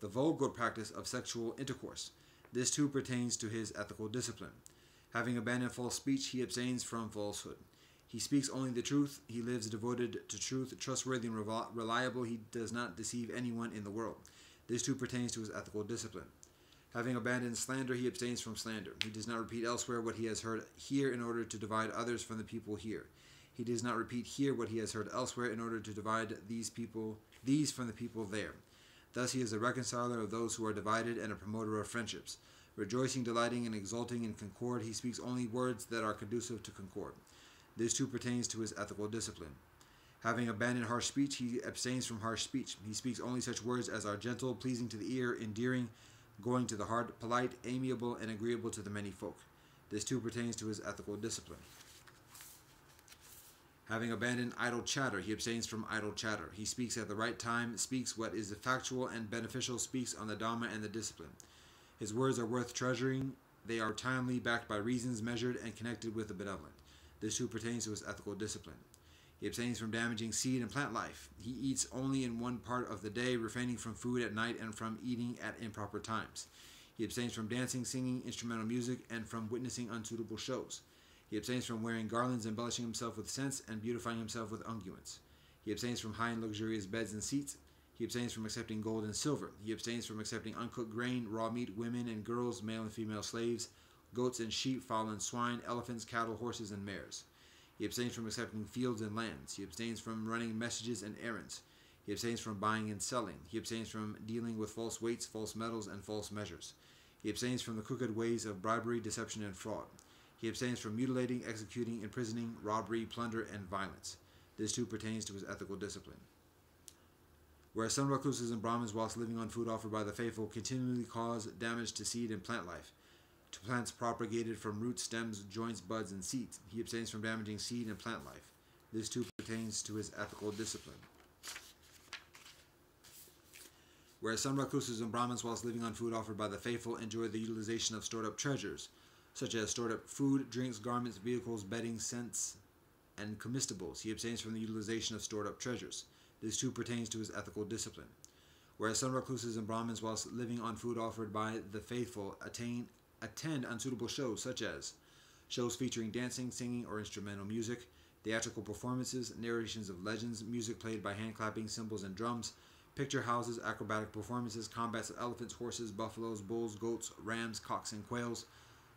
the vulgar practice of sexual intercourse. This too pertains to his ethical discipline. Having abandoned false speech, he abstains from falsehood. He speaks only the truth. He lives devoted to truth, trustworthy and reliable. He does not deceive anyone in the world. This too pertains to his ethical discipline. Having abandoned slander, he abstains from slander. He does not repeat elsewhere what he has heard here in order to divide others from the people here. He does not repeat here what he has heard elsewhere in order to divide these from the people there. Thus he is a reconciler of those who are divided and a promoter of friendships. Rejoicing, delighting, and exulting in concord, he speaks only words that are conducive to concord. This too pertains to his ethical discipline. Having abandoned harsh speech, he abstains from harsh speech. He speaks only such words as are gentle, pleasing to the ear, endearing, going to the heart, polite, amiable, and agreeable to the many folk. This too pertains to his ethical discipline. Having abandoned idle chatter, he abstains from idle chatter. He speaks at the right time, speaks what is factual and beneficial, speaks on the Dhamma and the discipline. His words are worth treasuring. They are timely, backed by reasons, measured, and connected with the benevolent. This too pertains to his ethical discipline. He abstains from damaging seed and plant life. He eats only in one part of the day, refraining from food at night and from eating at improper times. He abstains from dancing, singing, instrumental music, and from witnessing unsuitable shows. He abstains from wearing garlands, embellishing himself with scents, and beautifying himself with unguents. He abstains from high and luxurious beds and seats. He abstains from accepting gold and silver. He abstains from accepting uncooked grain, raw meat, women and girls, male and female slaves, goats and sheep, fowl and swine, elephants, cattle, horses, and mares. He abstains from accepting fields and lands. He abstains from running messages and errands. He abstains from buying and selling. He abstains from dealing with false weights, false metals, and false measures. He abstains from the crooked ways of bribery, deception, and fraud. He abstains from mutilating, executing, imprisoning, robbery, plunder, and violence. This too pertains to his ethical discipline. Whereas some recluses and Brahmins, whilst living on food offered by the faithful, continually cause damage to seed and plant life, to plants propagated from roots, stems, joints, buds, and seeds, he abstains from damaging seed and plant life. This too pertains to his ethical discipline. Whereas some recluses and Brahmins, whilst living on food offered by the faithful, enjoy the utilization of stored up treasures, such as stored up food, drinks, garments, vehicles, bedding, scents, and comestibles, he abstains from the utilization of stored up treasures. This too pertains to his ethical discipline. Whereas some recluses and Brahmins, whilst living on food offered by the faithful, attend unsuitable shows, such as shows featuring dancing, singing, or instrumental music, theatrical performances, narrations of legends, music played by hand clapping, cymbals, and drums, picture houses, acrobatic performances, combats of elephants, horses, buffaloes, bulls, goats, rams, cocks, and quails,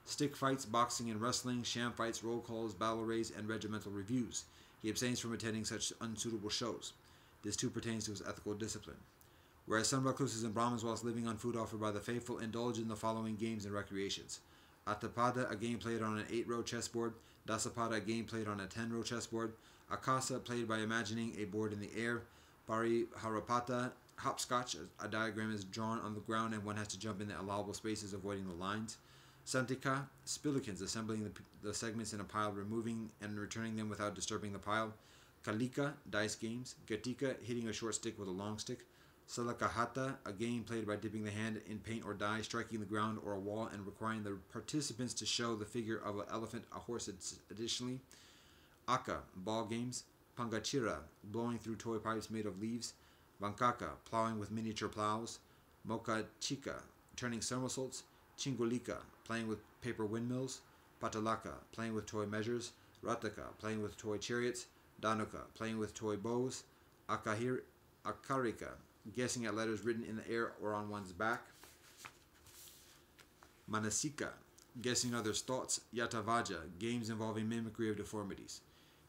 stick fights, boxing and wrestling, sham fights, roll calls, battle rays, and regimental reviews. He abstains from attending such unsuitable shows. This too pertains to his ethical discipline. Whereas some recluses and Brahmins, whilst living on food offered by the faithful, indulge in the following games and recreations: Atapada, a game played on an 8-row chessboard; Dasapada, a game played on a 10-row chessboard; Akasa, played by imagining a board in the air; Pariharapata, hopscotch, a diagram is drawn on the ground and one has to jump in the allowable spaces, avoiding the lines; Santika, spillikins, assembling the segments in a pile, removing and returning them without disturbing the pile; Kalika, dice games; Gatika, hitting a short stick with a long stick; Salakahata, a game played by dipping the hand in paint or dye, striking the ground or a wall, and requiring the participants to show the figure of an elephant, a horse additionally; Aka, ball games; Pangachira, blowing through toy pipes made of leaves; Bankaka, plowing with miniature plows; Mokachika, turning somersaults; Chingolika, playing with paper windmills; Patalaka, playing with toy measures; Rataka, playing with toy chariots; Danuka, playing with toy bows; Akarika, guessing at letters written in the air or on one's back; Manasika, guessing others' thoughts; Yatavaja, games involving mimicry of deformities.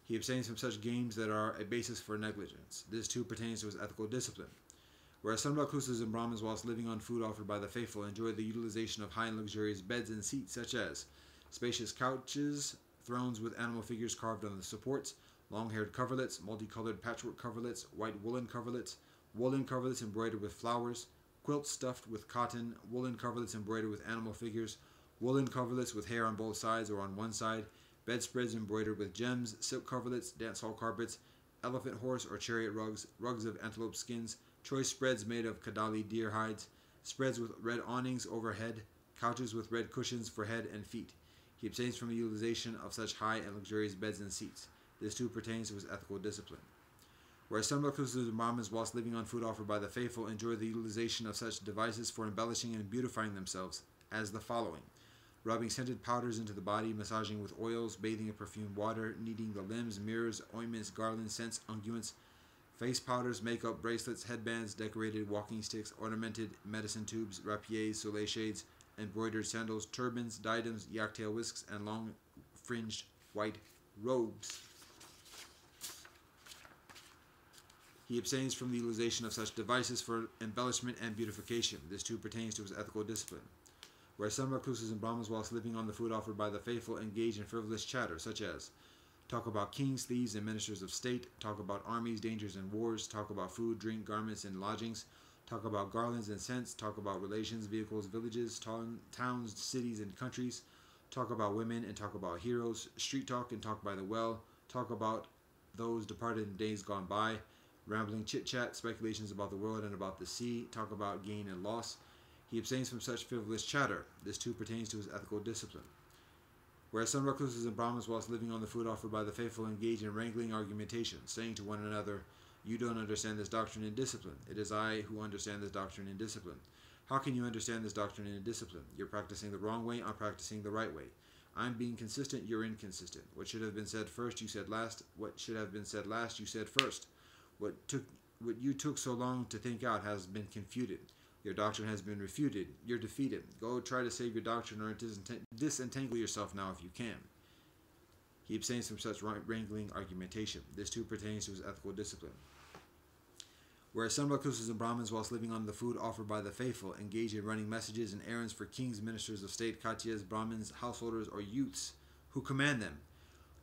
He abstains from such games that are a basis for negligence. This too pertains to his ethical discipline. Whereas some recluses and Brahmins, whilst living on food offered by the faithful, enjoy the utilization of high and luxurious beds and seats, such as spacious couches, thrones with animal figures carved on the supports, long-haired coverlets, multicolored patchwork coverlets, white woolen coverlets embroidered with flowers, quilts stuffed with cotton, woolen coverlets embroidered with animal figures, woolen coverlets with hair on both sides or on one side, bedspreads embroidered with gems, silk coverlets, dance hall carpets, elephant, horse, or chariot rugs, rugs of antelope skins, choice spreads made of Kadali deer hides, spreads with red awnings overhead, couches with red cushions for head and feet. He abstains from the utilization of such high and luxurious beds and seats. This too pertains to his ethical discipline. Whereas some recluses and Brahmins, whilst living on food offered by the faithful, enjoy the utilization of such devices for embellishing and beautifying themselves, as the following: rubbing scented powders into the body, massaging with oils, bathing in perfumed water, kneading the limbs, mirrors, ointments, garlands, scents, unguents, face powders, makeup, bracelets, headbands, decorated walking sticks, ornamented medicine tubes, rapiers, soleil shades, embroidered sandals, turbans, diadems, yak-tail whisks, and long-fringed white robes. He abstains from the utilization of such devices for embellishment and beautification. This too pertains to his ethical discipline. Where some recluses and Brahmins, whilst living on the food offered by the faithful, engage in frivolous chatter, such as talk about kings, thieves, and ministers of state, talk about armies, dangers, and wars, talk about food, drink, garments, and lodgings, talk about garlands and scents, talk about relations, vehicles, villages, towns, cities, and countries, talk about women and talk about heroes, street talk and talk by the well, talk about those departed in days gone by, rambling chit-chat, speculations about the world and about the sea, talk about gain and loss. He abstains from such frivolous chatter. This too pertains to his ethical discipline. Whereas some recluses and Brahmins, whilst living on the food offered by the faithful, engage in wrangling argumentation, saying to one another, "You don't understand this doctrine and discipline. It is I who understand this doctrine and discipline." How can you understand this doctrine and discipline? You're practicing the wrong way, I'm practicing the right way. I'm being consistent, you're inconsistent. What should have been said first, you said last. What should have been said last, you said first. What you took so long to think out has been confuted. Your doctrine has been refuted. You're defeated. Go try to save your doctrine or disentangle yourself now if you can. He abstains from such wrangling argumentation. This too pertains to his ethical discipline. Whereas some recluses and Brahmins, whilst living on the food offered by the faithful, engage in running messages and errands for kings, ministers of state, Khatriyas, Brahmins, householders, or youths, who command them,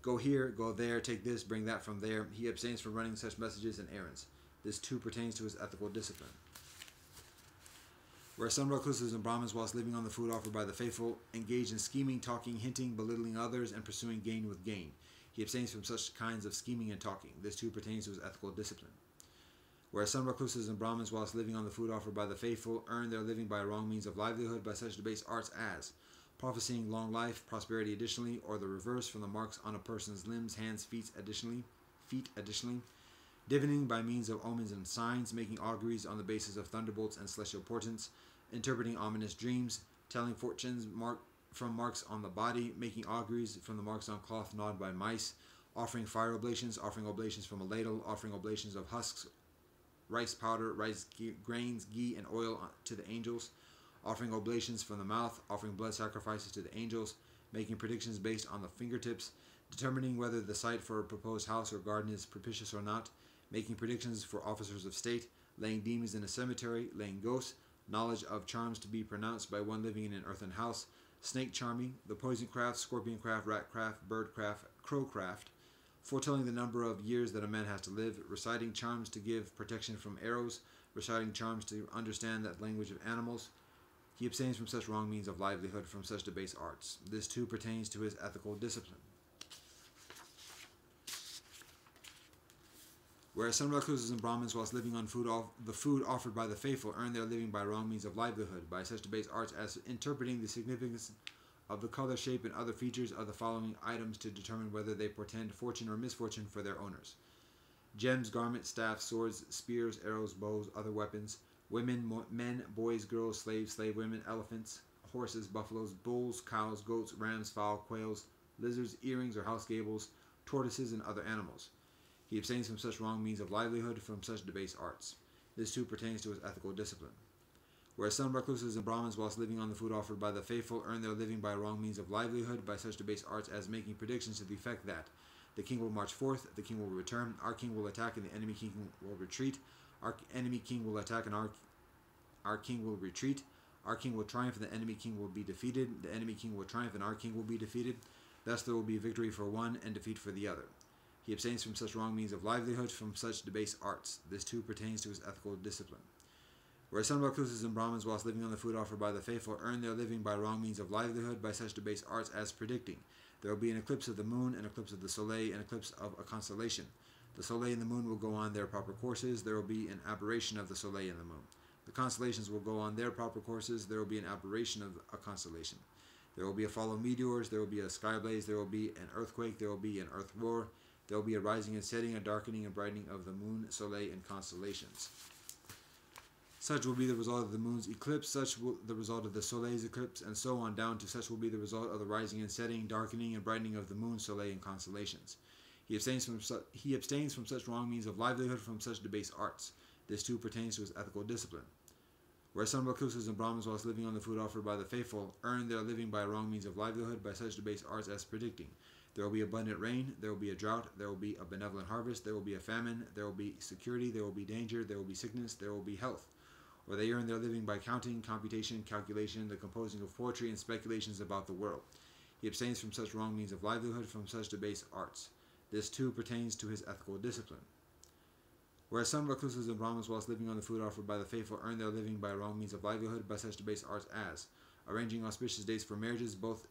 "Go here, go there, take this, bring that from there." He abstains from running such messages and errands. This too pertains to his ethical discipline. Where some recluses and Brahmins, whilst living on the food offered by the faithful, engage in scheming, talking, hinting, belittling others, and pursuing gain with gain. He abstains from such kinds of scheming and talking. This too pertains to his ethical discipline. Whereas some recluses and Brahmins, whilst living on the food offered by the faithful, earn their living by wrong means of livelihood by such debased arts as prophesying long life, prosperity additionally, or the reverse from the marks on a person's limbs, hands, feet additionally, divining by means of omens and signs, making auguries on the basis of thunderbolts and celestial portents, interpreting ominous dreams, telling fortunes from marks on the body, making auguries from the marks on cloth gnawed by mice, offering fire oblations, offering oblations from a ladle, offering oblations of husks, rice powder, rice grains, ghee, and oil to the angels, offering oblations from the mouth, offering blood sacrifices to the angels, making predictions based on the fingertips, determining whether the site for a proposed house or garden is propitious or not, making predictions for officers of state, laying demons in a cemetery, laying ghosts, knowledge of charms to be pronounced by one living in an earthen house, snake charming, the poison craft, scorpion craft, rat craft, bird craft, crow craft, foretelling the number of years that a man has to live, reciting charms to give protection from arrows, reciting charms to understand that language of animals. He abstains from such wrong means of livelihood, from such debased arts. This too pertains to his ethical discipline. Whereas some recluses and Brahmins, whilst living on the food offered by the faithful, earn their living by wrong means of livelihood, by such debased arts as interpreting the significance of the color, shape, and other features of the following items to determine whether they portend fortune or misfortune for their owners: gems, garments, staffs, swords, spears, arrows, bows, other weapons, women, men, boys, girls, slaves, slave women, elephants, horses, buffaloes, bulls, cows, goats, rams, fowl, quails, lizards, earrings or house gables, tortoises, and other animals. He abstains from such wrong means of livelihood, from such debased arts. This too pertains to his ethical discipline. Whereas some recluses and Brahmins, whilst living on the food offered by the faithful, earn their living by wrong means of livelihood, by such debased arts as making predictions to the effect that the king will march forth, the king will return, our king will attack, and the enemy king will retreat, our enemy king will attack, and our king will retreat, our king will triumph, and the enemy king will be defeated, the enemy king will triumph, and our king will be defeated. Thus there will be victory for one and defeat for the other. He abstains from such wrong means of livelihood, from such debased arts. This too pertains to his ethical discipline. Whereas some recluses and Brahmins, whilst living on the food offered by the faithful, earn their living by wrong means of livelihood, by such debased arts as predicting there will be an eclipse of the moon, an eclipse of the soleil, an eclipse of a constellation. The soleil and the moon will go on their proper courses. There will be an aberration of the soleil and the moon. The constellations will go on their proper courses. There will be an aberration of a constellation. There will be a fall of meteors. There will be a sky blaze. There will be an earthquake. There will be an earth roar. There will be a rising and setting, a darkening and brightening of the moon, soleil, and constellations. Such will be the result of the moon's eclipse, such will the result of the soleil's eclipse, and so on down to such will be the result of the rising and setting, darkening, and brightening of the moon, soleil, and constellations. He abstains from such wrong means of livelihood, from such debased arts. This too pertains to his ethical discipline. Whereas some recluses and Brahmins, whilst living on the food offered by the faithful, earn their living by wrong means of livelihood, by such debased arts as predicting there will be abundant rain, there will be a drought, there will be a benevolent harvest, there will be a famine, there will be security, there will be danger, there will be sickness, there will be health. Or they earn their living by counting, computation, calculation, the composing of poetry, and speculations about the world. He abstains from such wrong means of livelihood, from such debased arts. This too pertains to his ethical discipline. Whereas some recluses and Brahmins, whilst living on the food offered by the faithful, earn their living by wrong means of livelihood, by such debased arts as arranging auspicious dates for marriages, both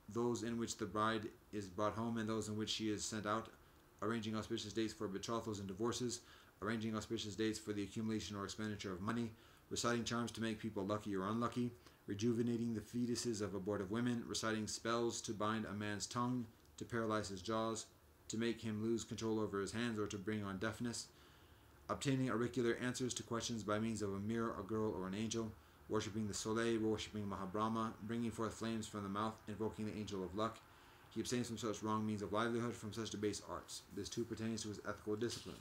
those in which the bride is brought home and those in which she is sent out, arranging auspicious dates for betrothals and divorces, arranging auspicious dates for the accumulation or expenditure of money, reciting charms to make people lucky or unlucky, rejuvenating the fetuses of abortive women, reciting spells to bind a man's tongue, to paralyze his jaws, to make him lose control over his hands, or to bring on deafness, obtaining auricular answers to questions by means of a mirror, a girl, or an angel, worshipping the Soleil, worshipping Mahabrahma, bringing forth flames from the mouth, invoking the angel of luck. He abstains from such wrong means of livelihood, from such debased arts. This too pertains to his ethical discipline.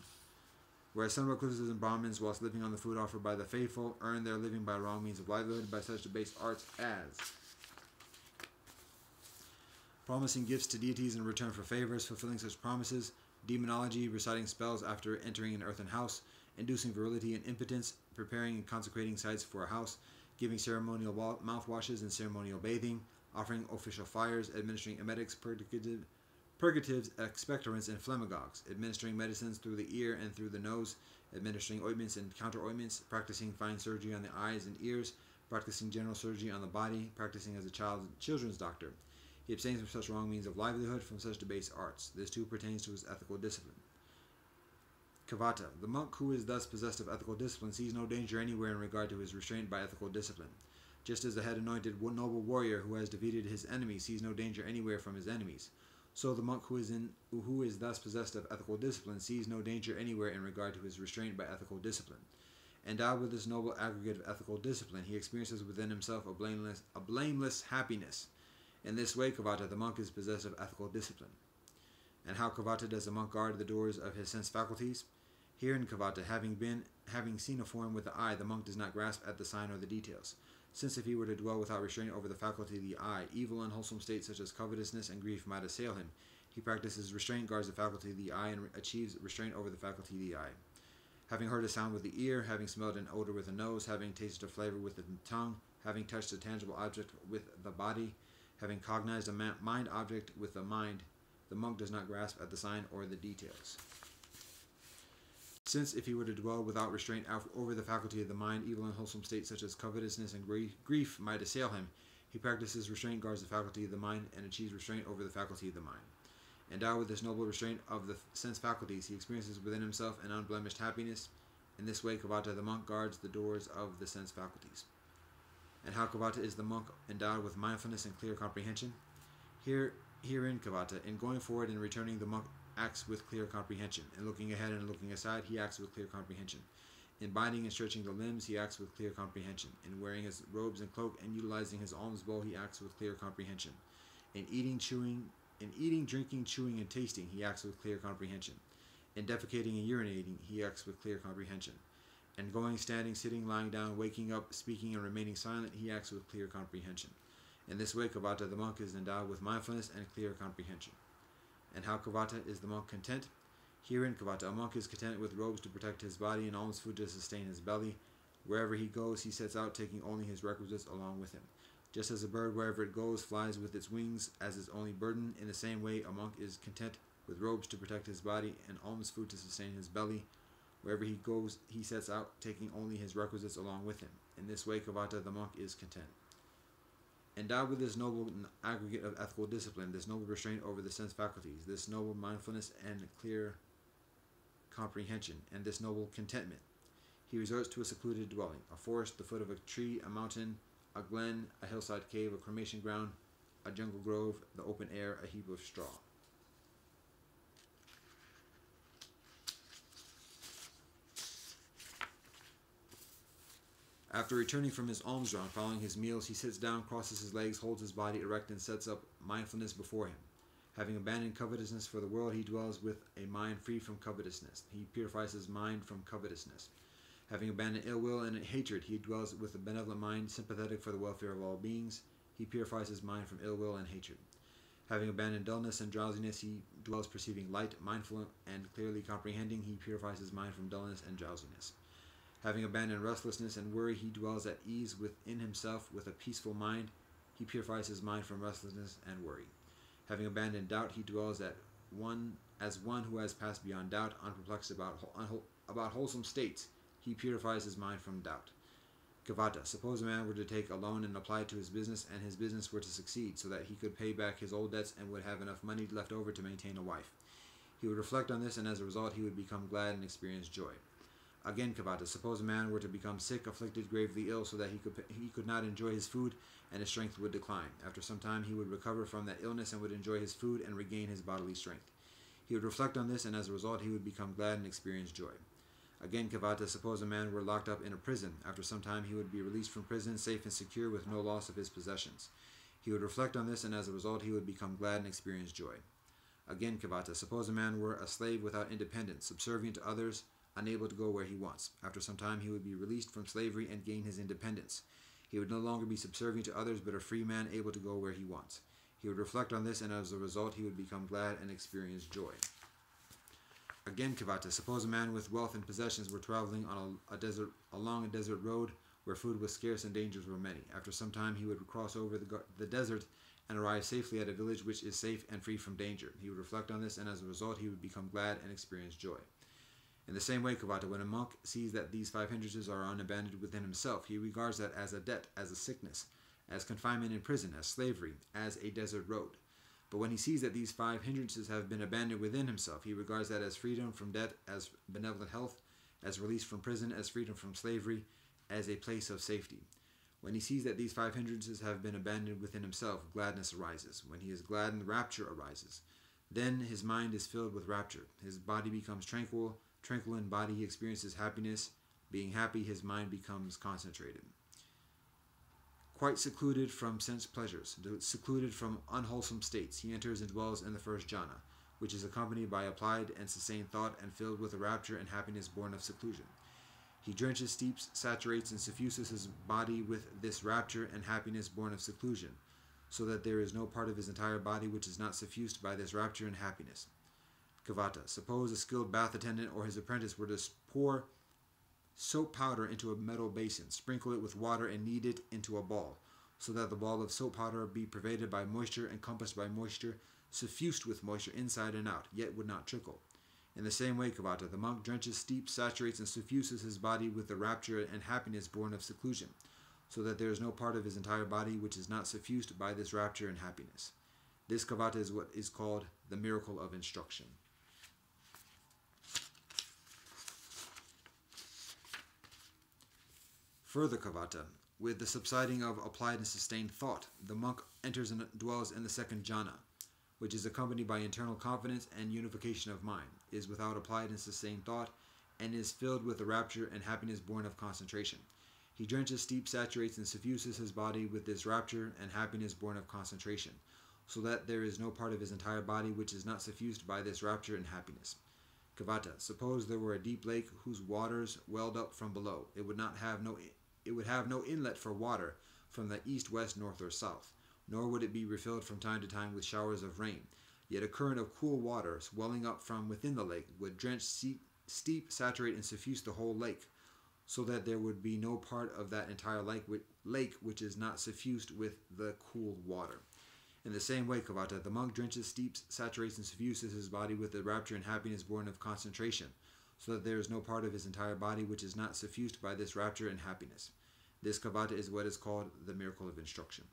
Whereas some recluses and Brahmins, whilst living on the food offered by the faithful, earn their living by wrong means of livelihood, by such debased arts as promising gifts to deities in return for favors, fulfilling such promises, demonology, reciting spells after entering an earthen house, inducing virility and impotence, preparing and consecrating sites for a house, giving ceremonial mouthwashes and ceremonial bathing, offering official fires, administering emetics, purgatives, expectorants, and phlegmagogues, administering medicines through the ear and through the nose, administering ointments and counter-ointments, practicing fine surgery on the eyes and ears, practicing general surgery on the body, practicing as a children's doctor. He abstains from such wrong means of livelihood, from such debased arts. This too pertains to his ethical discipline. Kavata. The monk who is thus possessed of ethical discipline sees no danger anywhere in regard to his restraint by ethical discipline. Just as the head-anointed noble warrior who has defeated his enemies sees no danger anywhere from his enemies, so the monk who is thus possessed of ethical discipline sees no danger anywhere in regard to his restraint by ethical discipline. Endowed with this noble aggregate of ethical discipline, he experiences within himself a blameless happiness. In this way, Kavata, the monk, is possessed of ethical discipline. And how, Kavata, does the monk guard the doors of his sense faculties? Here in Kavata, having seen a form with the eye, the monk does not grasp at the sign or the details. Since if he were to dwell without restraint over the faculty of the eye, evil and unwholesome states such as covetousness and grief might assail him. He practices restraint, guards the faculty of the eye, and achieves restraint over the faculty of the eye. Having heard a sound with the ear, having smelled an odor with the nose, having tasted a flavor with the tongue, having touched a tangible object with the body, having cognized a mind object with the mind, the monk does not grasp at the sign or the details. Since if he were to dwell without restraint over the faculty of the mind, evil and unwholesome states such as covetousness and grief might assail him, he practices restraint, guards the faculty of the mind, and achieves restraint over the faculty of the mind. Endowed with this noble restraint of the sense faculties, he experiences within himself an unblemished happiness. In this way, Kavata, the monk, guards the doors of the sense faculties. And how, Kavata, is the monk endowed with mindfulness and clear comprehension? Herein, Kavata, in going forward and returning, the monk acts with clear comprehension. In looking ahead and looking aside, he acts with clear comprehension. In binding and stretching the limbs, he acts with clear comprehension. In wearing his robes and cloak and utilizing his alms bowl, he acts with clear comprehension. In eating, drinking, chewing, and tasting, he acts with clear comprehension. In defecating and urinating, he acts with clear comprehension. And going, standing, sitting, lying down, waking up, speaking, and remaining silent, he acts with clear comprehension. In this way, Kavata, the monk, is endowed with mindfulness and clear comprehension. And how, Kavata, is the monk content? Herein, Kavata, a monk is content with robes to protect his body and alms food to sustain his belly. Wherever he goes, he sets out, taking only his requisites along with him. Just as a bird, wherever it goes, flies with its wings as its only burden, in the same way, a monk is content with robes to protect his body and alms food to sustain his belly. Wherever he goes, he sets out, taking only his requisites along with him. In this way, Kavata, the monk, is content. Endowed with this noble aggregate of ethical discipline, this noble restraint over the sense faculties, this noble mindfulness and clear comprehension, and this noble contentment, he resorts to a secluded dwelling, a forest, the foot of a tree, a mountain, a glen, a hillside cave, a cremation ground, a jungle grove, the open air, a heap of straw. After returning from his alms round, following his meals, he sits down, crosses his legs, holds his body erect, and sets up mindfulness before him. Having abandoned covetousness for the world, he dwells with a mind free from covetousness. He purifies his mind from covetousness. Having abandoned ill will and hatred, he dwells with a benevolent mind, sympathetic for the welfare of all beings. He purifies his mind from ill will and hatred. Having abandoned dullness and drowsiness, he dwells perceiving light, mindful and clearly comprehending. He purifies his mind from dullness and drowsiness. Having abandoned restlessness and worry, he dwells at ease within himself with a peaceful mind. He purifies his mind from restlessness and worry. Having abandoned doubt, he dwells as one who has passed beyond doubt, unperplexed about wholesome states. He purifies his mind from doubt. Kavata, suppose a man were to take a loan and apply it to his business, and his business were to succeed, so that he could pay back his old debts and would have enough money left over to maintain a wife. He would reflect on this, and as a result, he would become glad and experience joy. Again, Kavata, suppose a man were to become sick, afflicted, gravely ill, so that he could not enjoy his food, and his strength would decline. After some time he would recover from that illness and would enjoy his food and regain his bodily strength. He would reflect on this, and as a result he would become glad and experience joy. Again, Kavata, suppose a man were locked up in a prison. After some time he would be released from prison, safe and secure, with no loss of his possessions. He would reflect on this, and as a result he would become glad and experience joy. Again, Kavata, suppose a man were a slave without independence, subservient to others, unable to go where he wants. After some time he would be released from slavery and gain his independence. He would no longer be subservient to others, but a free man able to go where he wants. He would reflect on this, and as a result he would become glad and experience joy. Again, Kavata, suppose a man with wealth and possessions were traveling on along a desert road where food was scarce and dangers were many. After some time he would cross over the desert and arrive safely at a village which is safe and free from danger. He would reflect on this, and as a result he would become glad and experience joy. In the same way, Kavata, when a monk sees that these 5 hindrances are unabandoned within himself, he regards that as a debt, as a sickness, as confinement in prison, as slavery, as a desert road. But when he sees that these 5 hindrances have been abandoned within himself, he regards that as freedom from debt, as benevolent health, as release from prison, as freedom from slavery, as a place of safety. When he sees that these 5 hindrances have been abandoned within himself, gladness arises. When he is gladdened, rapture arises. Then his mind is filled with rapture. His body becomes tranquil in body, he experiences happiness. Being happy, his mind becomes concentrated. Quite secluded from sense pleasures, secluded from unwholesome states, he enters and dwells in the first jhana, which is accompanied by applied and sustained thought and filled with a rapture and happiness born of seclusion. He drenches, steeps, saturates, and suffuses his body with this rapture and happiness born of seclusion, so that there is no part of his entire body which is not suffused by this rapture and happiness. Kavata, suppose a skilled bath attendant or his apprentice were to pour soap powder into a metal basin, sprinkle it with water, and knead it into a ball, so that the ball of soap powder be pervaded by moisture, encompassed by moisture, suffused with moisture inside and out, yet would not trickle. In the same way, Kavata, the monk drenches, steeps, saturates, and suffuses his body with the rapture and happiness born of seclusion, so that there is no part of his entire body which is not suffused by this rapture and happiness. This, Kavata, is what is called the miracle of instruction. Further, Kavata, with the subsiding of applied and sustained thought, the monk enters and dwells in the second jhana, which is accompanied by internal confidence and unification of mind, is without applied and sustained thought, and is filled with the rapture and happiness born of concentration. He drenches, steeps, saturates, and suffuses his body with this rapture and happiness born of concentration, so that there is no part of his entire body which is not suffused by this rapture and happiness. Kavata, suppose there were a deep lake whose waters welled up from below. It would have no inlet for water from the east, west, north, or south, nor would it be refilled from time to time with showers of rain. Yet a current of cool water swelling up from within the lake would drench, steep, saturate, and suffuse the whole lake, so that there would be no part of that entire lake which is not suffused with the cool water. In the same way, Kavata, the monk drenches, steeps, saturates, and suffuses his body with the rapture and happiness born of concentration, so that there is no part of his entire body which is not suffused by this rapture and happiness. This, Kavata, is what is called the miracle of instruction.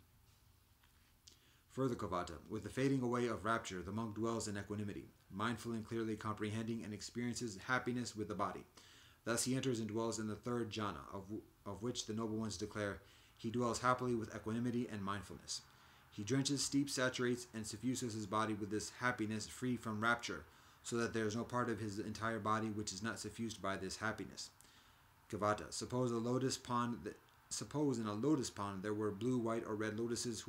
Further, Kavata, with the fading away of rapture, the monk dwells in equanimity, mindful and clearly comprehending, and experiences happiness with the body. Thus he enters and dwells in the third jhana, of which the noble ones declare, he dwells happily with equanimity and mindfulness. He drenches, steeps, saturates, and suffuses his body with this happiness free from rapture, so that there is no part of his entire body which is not suffused by this happiness. Kavata, suppose in a lotus pond there were blue, white, or red lotuses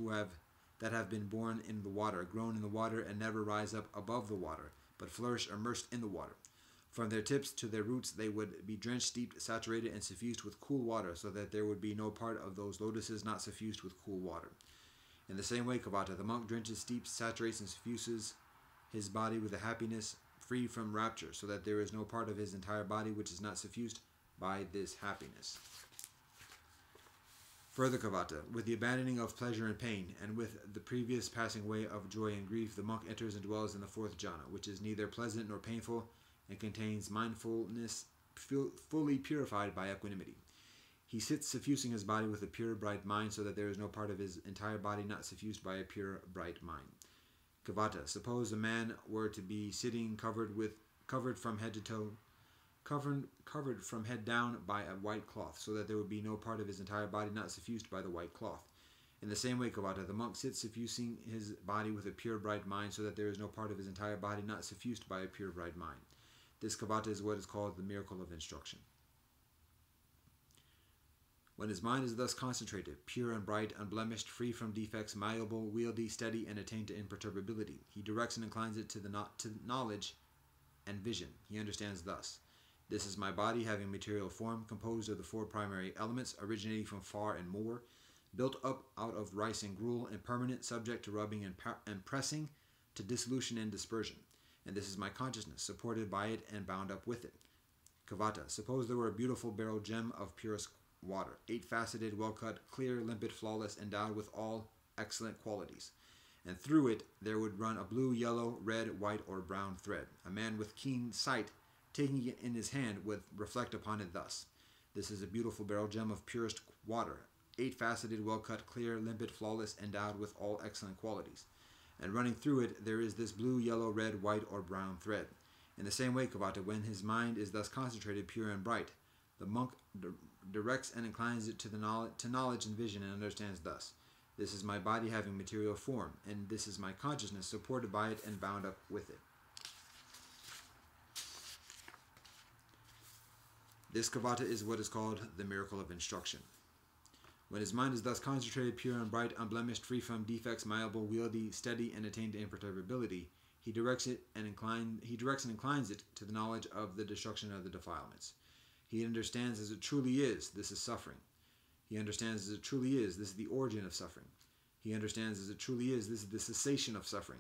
that have been born in the water, grown in the water, and never rise up above the water, but flourish immersed in the water. From their tips to their roots they would be drenched, steeped, saturated, and suffused with cool water, so that there would be no part of those lotuses not suffused with cool water. In the same way, Kavata, the monk drenches, steeps, saturates, and suffuses his body with a happiness free from rapture, so that there is no part of his entire body which is not suffused by this happiness. Further, Kavata, with the abandoning of pleasure and pain, and with the previous passing away of joy and grief, the monk enters and dwells in the fourth jhana, which is neither pleasant nor painful, and contains mindfulness fully purified by equanimity. He sits suffusing his body with a pure, bright mind, so that there is no part of his entire body not suffused by a pure, bright mind. Kavata, suppose a man were to be sitting covered from head to toe, covered from head down by a white cloth, so that there would be no part of his entire body not suffused by the white cloth. In the same way, Kavata, the monk sits suffusing his body with a pure bright mind, so that there is no part of his entire body not suffused by a pure bright mind. This Kavata is what is called the miracle of instruction. When his mind is thus concentrated, pure and bright, unblemished, free from defects, malleable, wieldy, steady, and attained to imperturbability, he directs and inclines it to knowledge and vision. He understands thus: this is my body, having material form, composed of the four primary elements, originating from far and more, built up out of rice and gruel, impermanent, subject to rubbing and pressing, to dissolution and dispersion. And this is my consciousness, supported by it and bound up with it. Kavata, suppose there were a beautiful beryl gem of purest water, 8-faceted, well-cut, clear, limpid, flawless, endowed with all excellent qualities. And through it there would run a blue, yellow, red, white, or brown thread. A man with keen sight, taking it in his hand, would reflect upon it thus: this is a beautiful beryl gem of purest water, 8-faceted, well-cut, clear, limpid, flawless, endowed with all excellent qualities. And running through it there is this blue, yellow, red, white, or brown thread. In the same way, Kavata, when his mind is thus concentrated, pure and bright, the monk directs and inclines it to knowledge and vision, and understands thus: this is my body, having material form, and this is my consciousness, supported by it and bound up with it. This Kavata is what is called the miracle of instruction. When his mind is thus concentrated, pure and bright, unblemished, free from defects, malleable, wieldy, steady, and attained to imperturbability, he directs and inclines it to the knowledge of the destruction of the defilements. He understands as it truly is, this is suffering. He understands as it truly is, this is the origin of suffering. He understands as it truly is, this is the cessation of suffering.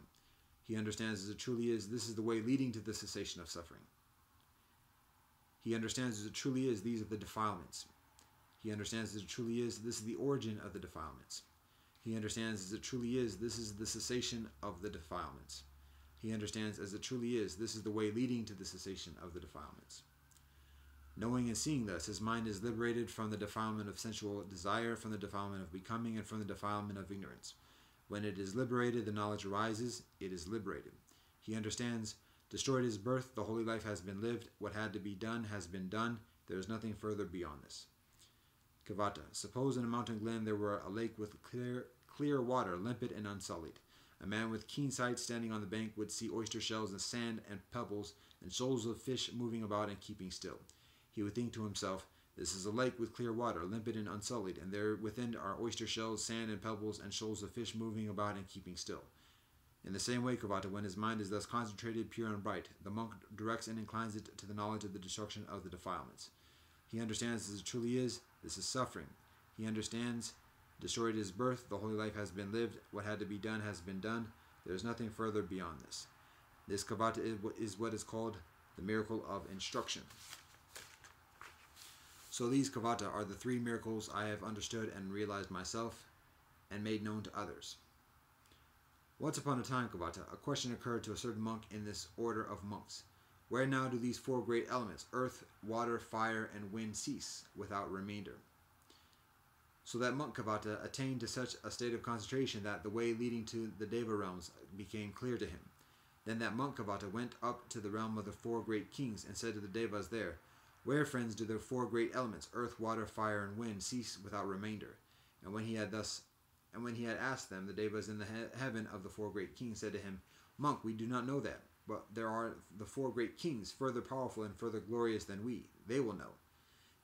He understands as it truly is, this is the way leading to the cessation of suffering. He understands as it truly is, these are the defilements. He understands as it truly is, this is the origin of the defilements. He understands as it truly is, this is the cessation of the defilements. He understands as it truly is, this is the way leading to the cessation of the defilements. Knowing and seeing thus, his mind is liberated from the defilement of sensual desire, from the defilement of becoming, and from the defilement of ignorance. When it is liberated, the knowledge arises, it is liberated. He understands: destroyed is birth, the holy life has been lived, what had to be done has been done, there is nothing further beyond this. Kavata, suppose in a mountain glen there were a lake with clear water, limpid and unsullied. A man with keen sight standing on the bank would see oyster shells and sand and pebbles and shoals of fish moving about and keeping still. He would think to himself: this is a lake with clear water, limpid and unsullied, and there within are oyster shells, sand and pebbles, and shoals of fish moving about and keeping still. In the same way, Kavata, when his mind is thus concentrated, pure and bright, the monk directs and inclines it to the knowledge of the destruction of the defilements. He understands as it truly is, this is suffering. He understands: destroyed is birth, the holy life has been lived, what had to be done has been done, there is nothing further beyond this. This Kavata is what is called the miracle of instruction. So these Kavata are the three miracles I have understood and realized myself, and made known to others. Once upon a time, Kavata, a question occurred to a certain monk in this order of monks: where now do these four great elements, earth, water, fire, and wind, cease without remainder? So that monk Kavata attained to such a state of concentration that the way leading to the Deva realms became clear to him. Then that monk Kavata went up to the realm of the four great kings and said to the Devas there: where, friends, do the four great elements, earth, water, fire, and wind, cease without remainder? And when he had asked them, the Devas in the heaven of the four great kings said to him: monk, we do not know that, but there are the four great kings, further powerful and further glorious than we. They will know.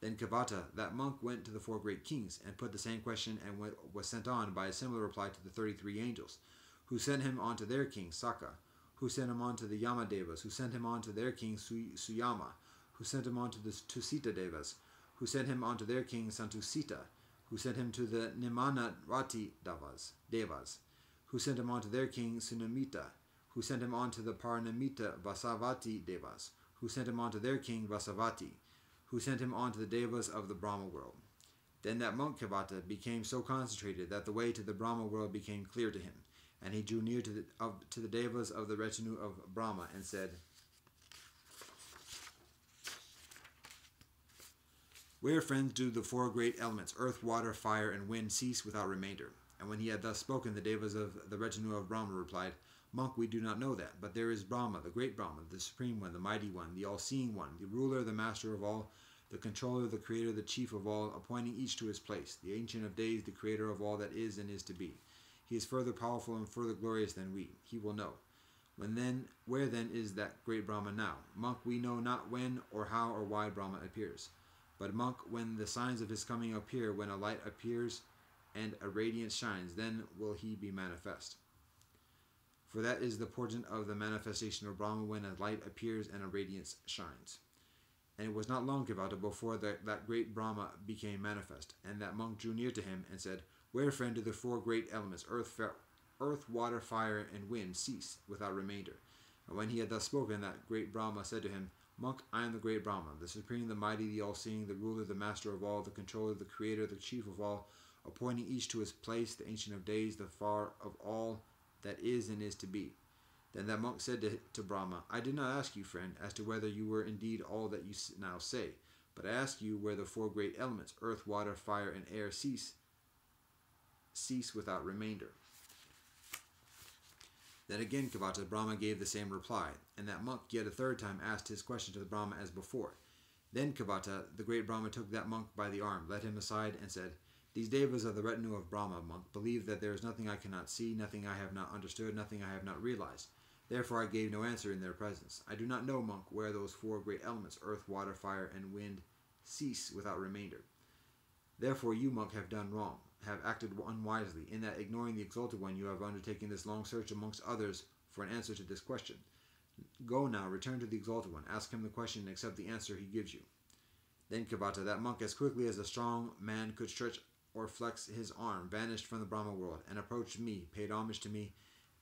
Then Kavata, that monk, went to the four great kings and put the same question, and was sent on by a similar reply to the 33 angels, who sent him on to their king Saka, who sent him on to the Yamadevas, who sent him on to their king Suyama, who sent him on to the Tusita Devas, who sent him on to their king Santusita, who sent him to the Nimanarati Devas, who sent him on to their king Sunamita, who sent him on to the Paranamita Vasavati Devas, who sent him on to their king Vasavati, who sent him on to the Devas of the Brahma world. Then that monk Kavata became so concentrated that the way to the Brahma world became clear to him, and he drew near to the Devas of the retinue of Brahma and said: where, friends, do the four great elements, earth, water, fire, and wind, cease without remainder? And when he had thus spoken, the Devas of the retinue of Brahma replied: Monk, we do not know that, but there is Brahma, the great Brahma, the supreme one, the mighty one, the all-seeing one, the ruler, the master of all, the controller, the creator, the chief of all, appointing each to his place, the ancient of days, the creator of all that is and is to be. He is further powerful and further glorious than we. He will know. Where then is that great Brahma now? Monk, we know not when or how or why Brahma appears. But monk, when the signs of his coming appear, when a light appears and a radiance shines, then will he be manifest. For that is the portent of the manifestation of Brahma, when a light appears and a radiance shines. And it was not long, Kivata, before that great Brahma became manifest, and that monk drew near to him and said, Where, friend, do the four great elements, earth, water, fire, and wind, cease without remainder? And when he had thus spoken, that great Brahma said to him, Monk, I am the great Brahma, the supreme, the mighty, the all-seeing, the ruler, the master of all, the controller, the creator, the chief of all, appointing each to his place, the ancient of days, the far of all that is and is to be. Then that monk said to Brahma, I did not ask you, friend, as to whether you were indeed all that you now say, but I ask you where the four great elements, earth, water, fire, and air, cease without remainder. Then again, Kivata, Brahma gave the same reply, and that monk yet a third time asked his question to the Brahma as before. Then Kivata, the great Brahma, took that monk by the arm, led him aside, and said, These devas of the retinue of Brahma, monk, believe that there is nothing I cannot see, nothing I have not understood, nothing I have not realized. Therefore I gave no answer in their presence. I do not know, monk, where those four great elements, earth, water, fire, and wind, cease without remainder. Therefore you, monk, have done wrong, have acted unwisely, in that, ignoring the exalted one, you have undertaken this long search amongst others for an answer to this question. Go now, return to the exalted one, ask him the question, and accept the answer he gives you. Then Kivata, that monk, as quickly as a strong man could stretch or flex his arm, vanished from the Brahma world, and approached me, paid homage to me,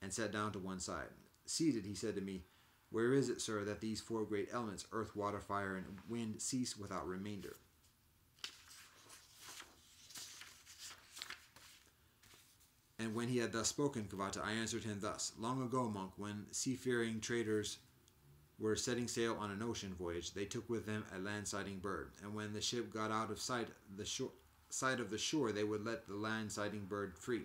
and sat down to one side. Seated, he said to me, Where is it, sir, that these four great elements, earth, water, fire, and wind, cease without remainder? And when he had thus spoken, Kivata, I answered him thus, Long ago, monk, when seafaring traders were setting sail on an ocean voyage, they took with them a land-sighting bird, and when the ship got out of sight of the shore, they would let the land-sighting bird free.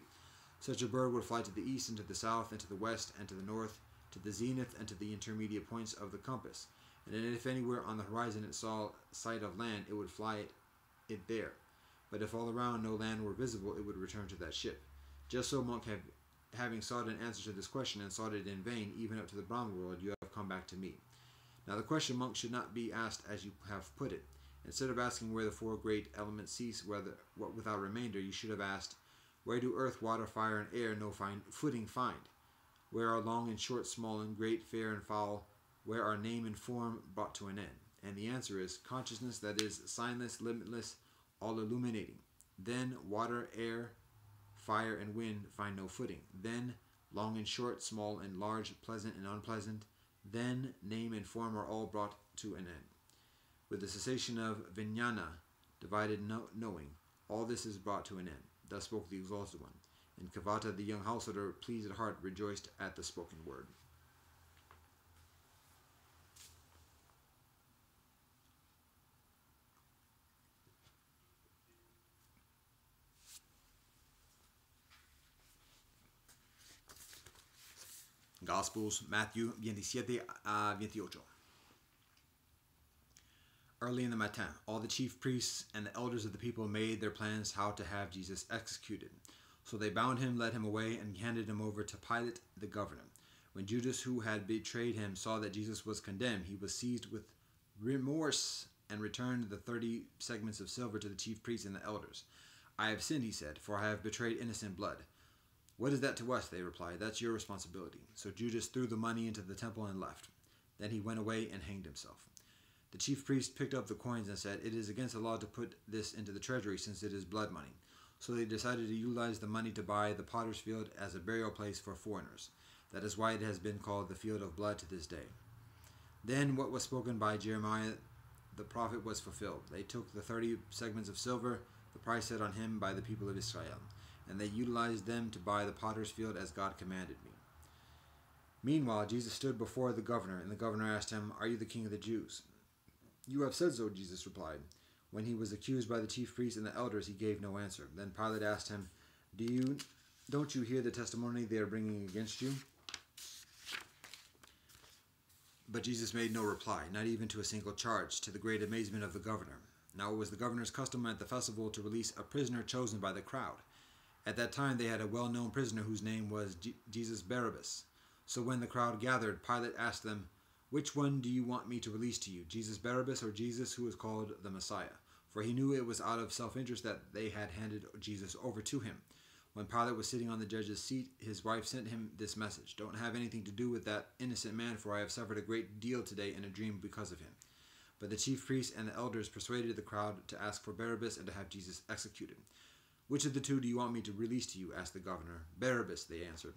Such a bird would fly to the east and to the south and to the west and to the north, to the zenith and to the intermediate points of the compass. And if anywhere on the horizon it saw sight of land, it would fly it there. But if all around no land were visible, it would return to that ship. Just so, monk, having sought an answer to this question and sought it in vain, even up to the Brahma world, you have come back to me. Now the question, monk, should not be asked as you have put it. Instead of asking where the four great elements cease without remainder, you should have asked, Where do earth, water, fire, and air no footing find? Where are long and short, small and great, fair and foul? Where are name and form brought to an end? And the answer is consciousness, that is signless, limitless, all illuminating. Then water, air, fire, and wind find no footing. Then long and short, small and large, pleasant and unpleasant. Then name and form are all brought to an end. With the cessation of vijnana, divided knowing, all this is brought to an end. Thus spoke the exalted one. And Kivata, the young householder, pleased at heart, rejoiced at the spoken word. Gospels, Matthew 27 a 28. Early in the matin, all the chief priests and the elders of the people made their plans how to have Jesus executed. So they bound him, led him away, and handed him over to Pilate the governor. When Judas, who had betrayed him, saw that Jesus was condemned, he was seized with remorse and returned the 30 segments of silver to the chief priests and the elders. I have sinned, he said, for I have betrayed innocent blood. What is that to us? They replied. That's your responsibility. So Judas threw the money into the temple and left. Then he went away and hanged himself. The chief priest picked up the coins and said, It is against the law to put this into the treasury, since it is blood money. So they decided to utilize the money to buy the potter's field as a burial place for foreigners. That is why it has been called the field of blood to this day. Then what was spoken by Jeremiah the prophet was fulfilled. They took the 30 segments of silver, the price set on him by the people of Israel, and they utilized them to buy the potter's field as God commanded me. Meanwhile, Jesus stood before the governor, and the governor asked him, Are you the king of the Jews? You have said so, Jesus replied. When he was accused by the chief priests and the elders, he gave no answer. Then Pilate asked him, Don't you hear the testimony they are bringing against you? But Jesus made no reply, not even to a single charge, to the great amazement of the governor. Now it was the governor's custom at the festival to release a prisoner chosen by the crowd. At that time they had a well-known prisoner whose name was Jesus Barabbas. So when the crowd gathered, Pilate asked them, "Which one do you want me to release to you, Jesus Barabbas or Jesus who is called the Messiah?" For he knew it was out of self-interest that they had handed Jesus over to him. When Pilate was sitting on the judge's seat, his wife sent him this message: "Don't have anything to do with that innocent man, for I have suffered a great deal today in a dream because of him." But the chief priests and the elders persuaded the crowd to ask for Barabbas and to have Jesus executed. "Which of the two do you want me to release to you?" asked the governor. "Barabbas," they answered.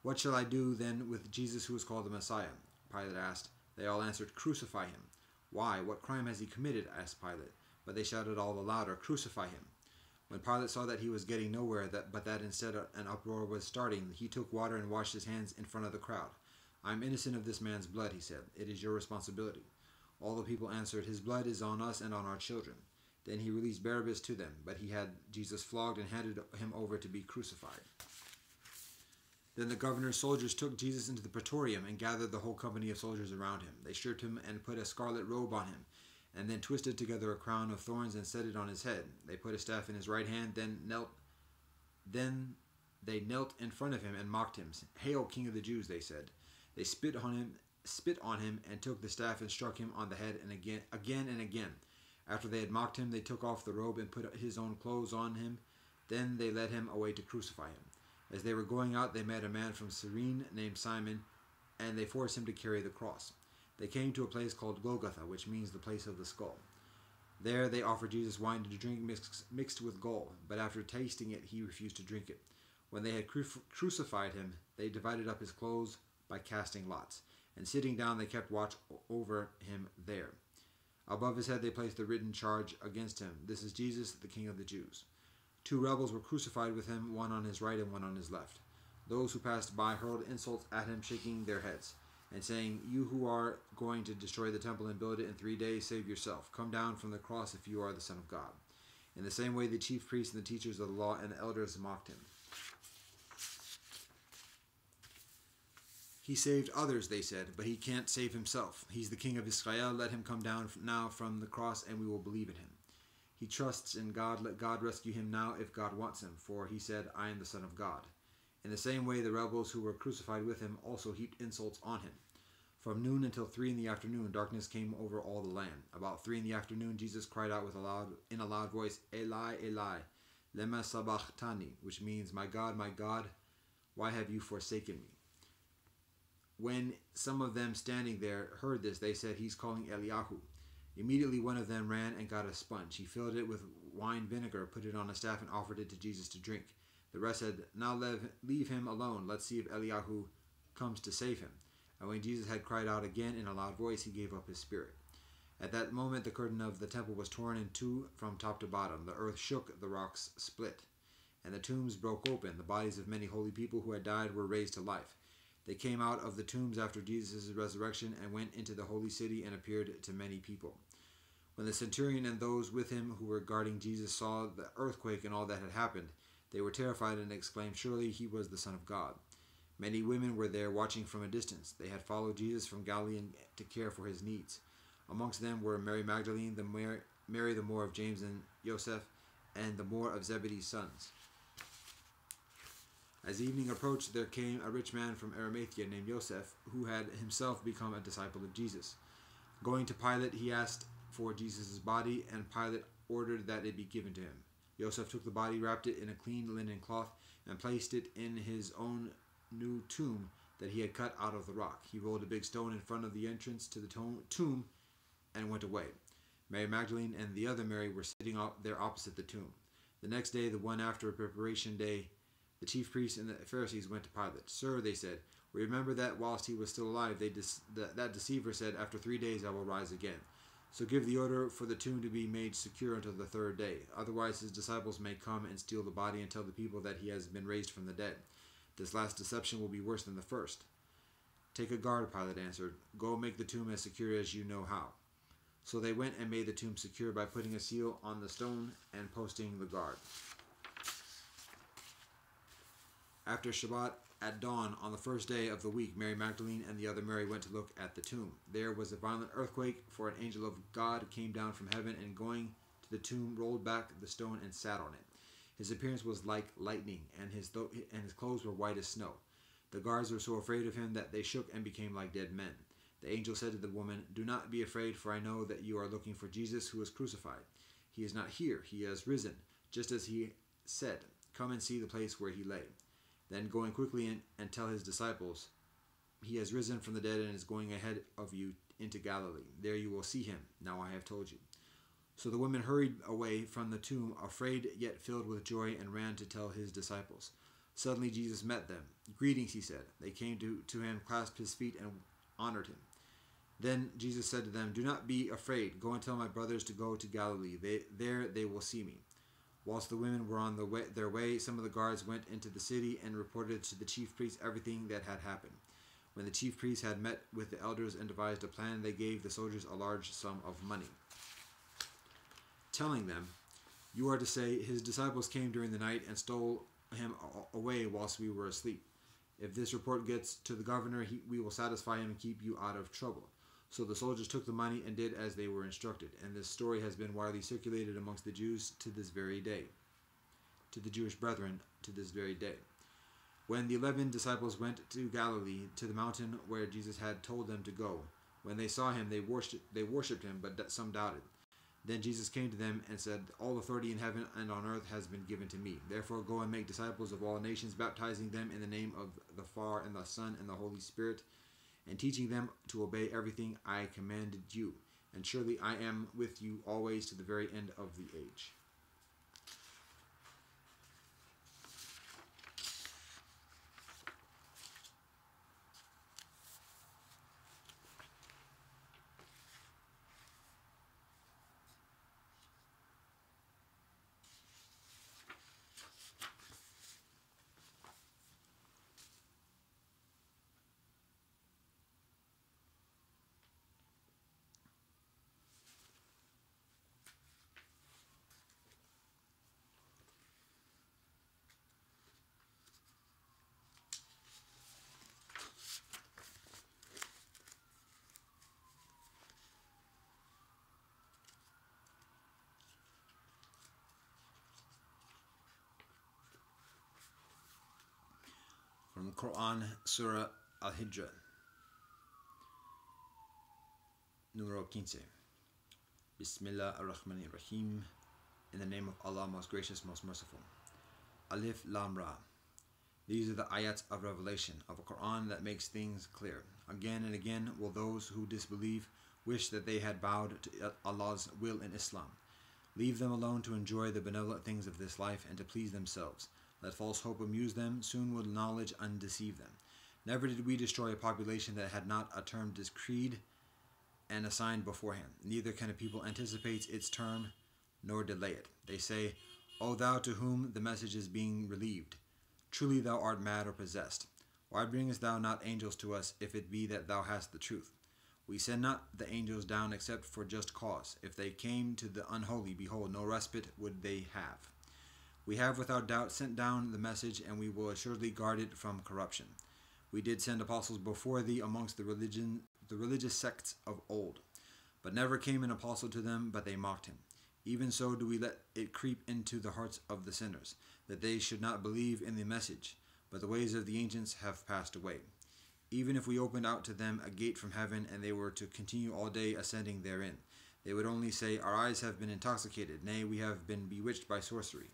"What shall I do then with Jesus who is called the Messiah?" Pilate asked. They all answered, "Crucify him." "Why? What crime has he committed?" asked Pilate. But they shouted all the louder, "Crucify him." When Pilate saw that he was getting nowhere, but that instead an uproar was starting, he took water and washed his hands in front of the crowd. "I am innocent of this man's blood," he said. "It is your responsibility." All the people answered, "His blood is on us and on our children." Then he released Barabbas to them, but he had Jesus flogged and handed him over to be crucified. Then the governor's soldiers took Jesus into the praetorium and gathered the whole company of soldiers around him. They stripped him and put a scarlet robe on him, and then twisted together a crown of thorns and set it on his head. They put a staff in his right hand, then they knelt in front of him and mocked him. "Hail, King of the Jews," they said. They spit on him and took the staff and struck him on the head and again and again. After they had mocked him, they took off the robe and put his own clothes on him. Then they led him away to crucify him. As they were going out, they met a man from Cyrene named Simon, and they forced him to carry the cross. They came to a place called Golgotha, which means the place of the skull. There they offered Jesus wine to drink mixed with gall, but after tasting it, he refused to drink it. When they had crucified him, they divided up his clothes by casting lots, and sitting down they kept watch over him there. Above his head they placed the written charge against him: "This is Jesus, the King of the Jews." 2 rebels were crucified with him, one on his right and one on his left. Those who passed by hurled insults at him, shaking their heads, and saying, "You who are going to destroy the temple and build it in 3 days, save yourself. Come down from the cross if you are the Son of God." In the same way, the chief priests and the teachers of the law and the elders mocked him. "He saved others," they said, "but he can't save himself. He's the King of Israel. Let him come down now from the cross, and we will believe in him. He trusts in God. Let God rescue him now if God wants him, for he said, 'I am the Son of God.'" In the same way, the rebels who were crucified with him also heaped insults on him. From noon until 3 in the afternoon, darkness came over all the land. About 3 in the afternoon, Jesus cried out in a loud voice, "Eli, Eli, lema sabachthani," which means, my God, why have you forsaken me?" When some of them standing there heard this, they said, "He's calling Eliyahu." Immediately one of them ran and got a sponge. He filled it with wine vinegar, put it on a staff, and offered it to Jesus to drink. The rest said, "Now leave him alone. Let's see if Eliyahu comes to save him." And when Jesus had cried out again in a loud voice, he gave up his spirit. At that moment the curtain of the temple was torn in two from top to bottom. The earth shook, the rocks split, and the tombs broke open. The bodies of many holy people who had died were raised to life. They came out of the tombs after Jesus' resurrection and went into the holy city and appeared to many people. When the centurion and those with him who were guarding Jesus saw the earthquake and all that had happened, they were terrified and exclaimed, "Surely he was the Son of God." Many women were there watching from a distance. They had followed Jesus from Galilee to care for his needs. Amongst them were Mary Magdalene, Mary the mother of James and Joseph, and the mother of Zebedee's sons. As evening approached, there came a rich man from Arimathea named Joseph, who had himself become a disciple of Jesus. Going to Pilate, he asked for Jesus' body, and Pilate ordered that it be given to him. Joseph took the body, wrapped it in a clean linen cloth, and placed it in his own new tomb that he had cut out of the rock. He rolled a big stone in front of the entrance to the tomb and went away. Mary Magdalene and the other Mary were sitting out there opposite the tomb. The next day, the one after Preparation Day, the chief priests and the Pharisees went to Pilate. "Sir," they said, "we remember that whilst he was still alive, that deceiver said, 'After 3 days I will rise again.' So give the order for the tomb to be made secure until the 3rd day. Otherwise his disciples may come and steal the body and tell the people that he has been raised from the dead. This last deception will be worse than the first." "Take a guard," Pilate answered. "Go make the tomb as secure as you know how." So they went and made the tomb secure by putting a seal on the stone and posting the guard. After Shabbat, At dawn on the first day of the week, Mary Magdalene and the other Mary went to look at the tomb. There was a violent earthquake, for an angel of God came down from heaven and going to the tomb rolled back the stone and sat on it. His appearance was like lightning, and his clothes were white as snow. The guards were so afraid of him that they shook and became like dead men. The angel said to the woman, "Do not be afraid, for I know that you are looking for Jesus who was crucified. He is not here, he has risen, just as he said. Come and see the place where he lay. Then going quickly in and tell his disciples, he has risen from the dead and is going ahead of you into Galilee. There you will see him. Now I have told you." So the women hurried away from the tomb, afraid yet filled with joy, and ran to tell his disciples. Suddenly Jesus met them. "Greetings," he said. They came to him, clasped his feet, and honored him. Then Jesus said to them, "Do not be afraid. Go and tell my brothers to go to Galilee. There they will see me." Whilst the women were on their way, some of the guards went into the city and reported to the chief priests everything that had happened. When the chief priests had met with the elders and devised a plan, they gave the soldiers a large sum of money, telling them, "You are to say, his disciples came during the night and stole him away whilst we were asleep. If this report gets to the governor, we will satisfy him and keep you out of trouble." So the soldiers took the money and did as they were instructed, and this story has been widely circulated amongst the Jews to this very day, to the Jewish brethren to this very day. When the 11 disciples went to Galilee, to the mountain where Jesus had told them to go, when they saw him, they worshipped him, but some doubted. Then Jesus came to them and said, "All authority in heaven and on earth has been given to me. Therefore go and make disciples of all nations, baptizing them in the name of the Father and the Son and the Holy Spirit, and teaching them to obey everything I commanded you. And surely I am with you always to the very end of the age." From Quran, Surah Al-Hijr, Numero 15. Bismillah ar-Rahman ar-Rahim. In the name of Allah, most gracious, most merciful. Alif Lam Ra. These are the ayats of revelation of a Quran that makes things clear. Again and again will those who disbelieve wish that they had bowed to Allah's will in Islam. Leave them alone to enjoy the benevolent things of this life and to please themselves. Let false hope amuse them, soon will knowledge undeceive them. Never did we destroy a population that had not a term decreed and assigned beforehand. Neither can a people anticipate its term nor delay it. They say, "O thou to whom the message is being relieved, truly thou art mad or possessed. Why bringest thou not angels to us, if it be that thou hast the truth? We send not the angels down except for just cause. If they came to the unholy, behold, no respite would they have. We have without doubt sent down the message, and we will assuredly guard it from corruption. We did send apostles before thee amongst the religious sects of old, but never came an apostle to them, but they mocked him. Even so do we let it creep into the hearts of the sinners, that they should not believe in the message, but the ways of the ancients have passed away. Even if we opened out to them a gate from heaven, and they were to continue all day ascending therein, they would only say, Our eyes have been intoxicated, nay, we have been bewitched by sorcery.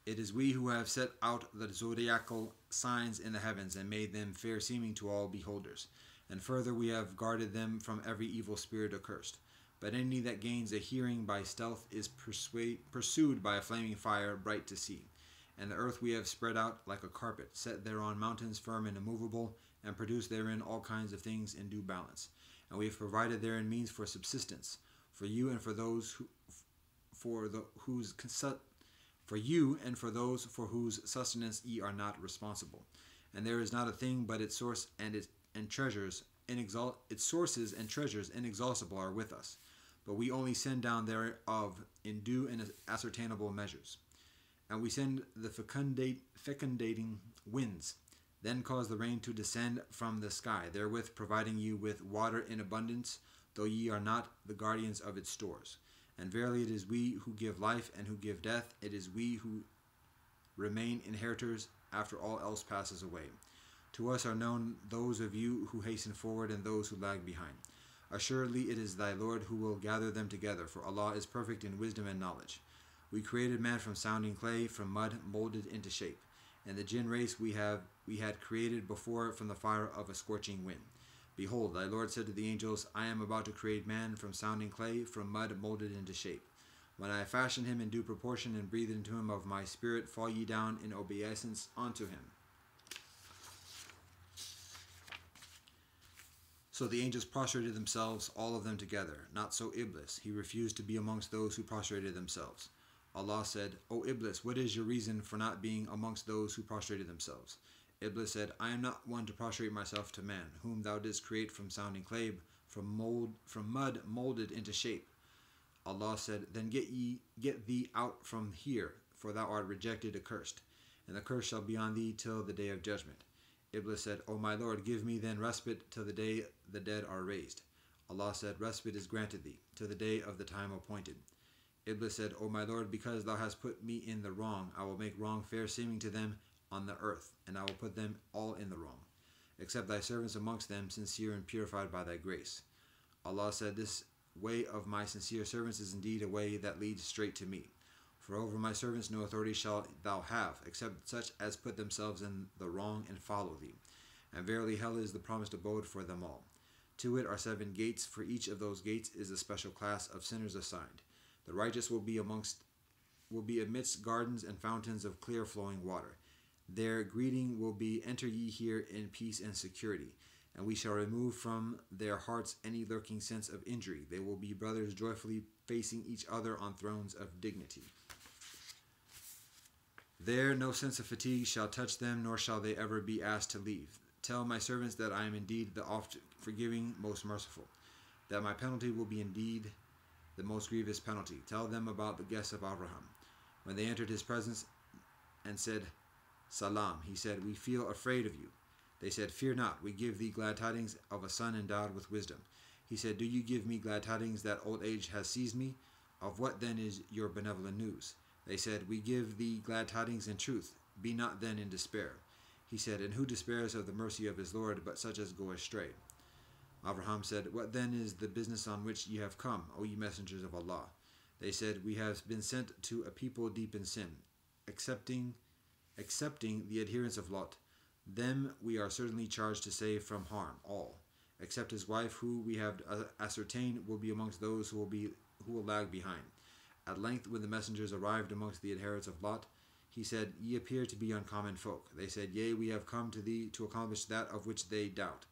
It is we who have set out the zodiacal signs in the heavens and made them fair seeming to all beholders. And further, we have guarded them from every evil spirit accursed. But any that gains a hearing by stealth is pursued by a flaming fire bright to see. And the earth we have spread out like a carpet, set thereon mountains firm and immovable, and produce therein all kinds of things in due balance. And we have provided therein means for subsistence, for you and for those for you and for those for whose sustenance ye are not responsible. And there is not a thing but its source and treasures its sources and treasures inexhaustible are with us, but we only send down thereof in due and ascertainable measures. And we send the fecundating winds, then cause the rain to descend from the sky, therewith providing you with water in abundance, though ye are not the guardians of its stores. And verily it is we who give life and who give death. It is we who remain inheritors after all else passes away. To us are known those of you who hasten forward and those who lag behind. Assuredly it is thy Lord who will gather them together, for Allah is perfect in wisdom and knowledge. We created man from sounding clay, from mud molded into shape. And the jinn race we had created before from the fire of a scorching wind. Behold, thy Lord said to the angels, I am about to create man from sounding clay, from mud molded into shape. When I fashion him in due proportion and breathe into him of my spirit, fall ye down in obeisance unto him. So the angels prostrated themselves, all of them together. Not so Iblis. He refused to be amongst those who prostrated themselves. Allah said, O Iblis, what is your reason for not being amongst those who prostrated themselves? Iblis said, I am not one to prostrate myself to man, whom thou didst create from sounding clay, from mud molded into shape. Allah said, then get thee out from here, for thou art rejected, accursed, and the curse shall be on thee till the day of judgment. Iblis said, O my Lord, give me then respite till the day the dead are raised. Allah said, respite is granted thee, till the day of the time appointed. Iblis said, O my Lord, because thou hast put me in the wrong, I will make wrong fair seeming to them on the earth, and I will put them all in the wrong, except thy servants amongst them, sincere and purified by thy grace. Allah said, this way of my sincere servants is indeed a way that leads straight to me. For over my servants no authority shalt thou have, except such as put themselves in the wrong and follow thee. And verily hell is the promised abode for them all. To it are 7 gates, for each of those gates is a special class of sinners assigned. The righteous will be amidst gardens and fountains of clear flowing water. Their greeting will be, enter ye here in peace and security, and we shall remove from their hearts any lurking sense of injury. They will be brothers joyfully facing each other on thrones of dignity. There no sense of fatigue shall touch them, nor shall they ever be asked to leave. Tell my servants that I am indeed the oft forgiving, most merciful, that my penalty will be indeed the most grievous penalty. Tell them about the guests of Abraham. When they entered his presence and said, Salam, he said, we feel afraid of you. They said, fear not, we give thee glad tidings of a son endowed with wisdom. He said, do you give me glad tidings that old age has seized me? Of what then is your benevolent news? They said, we give thee glad tidings in truth. Be not then in despair. He said, and who despairs of the mercy of his Lord, but such as go astray? Abraham said, what then is the business on which ye have come, O ye messengers of Allah? They said, we have been sent to a people deep in sin, accepting the adherents of Lot. Them we are certainly charged to save from harm, all, except his wife, who we have ascertained will be amongst those who will lag behind. At length, when the messengers arrived amongst the adherents of Lot, he said, ye appear to be uncommon folk. They said, yea, we have come to thee to accomplish that of which they doubt.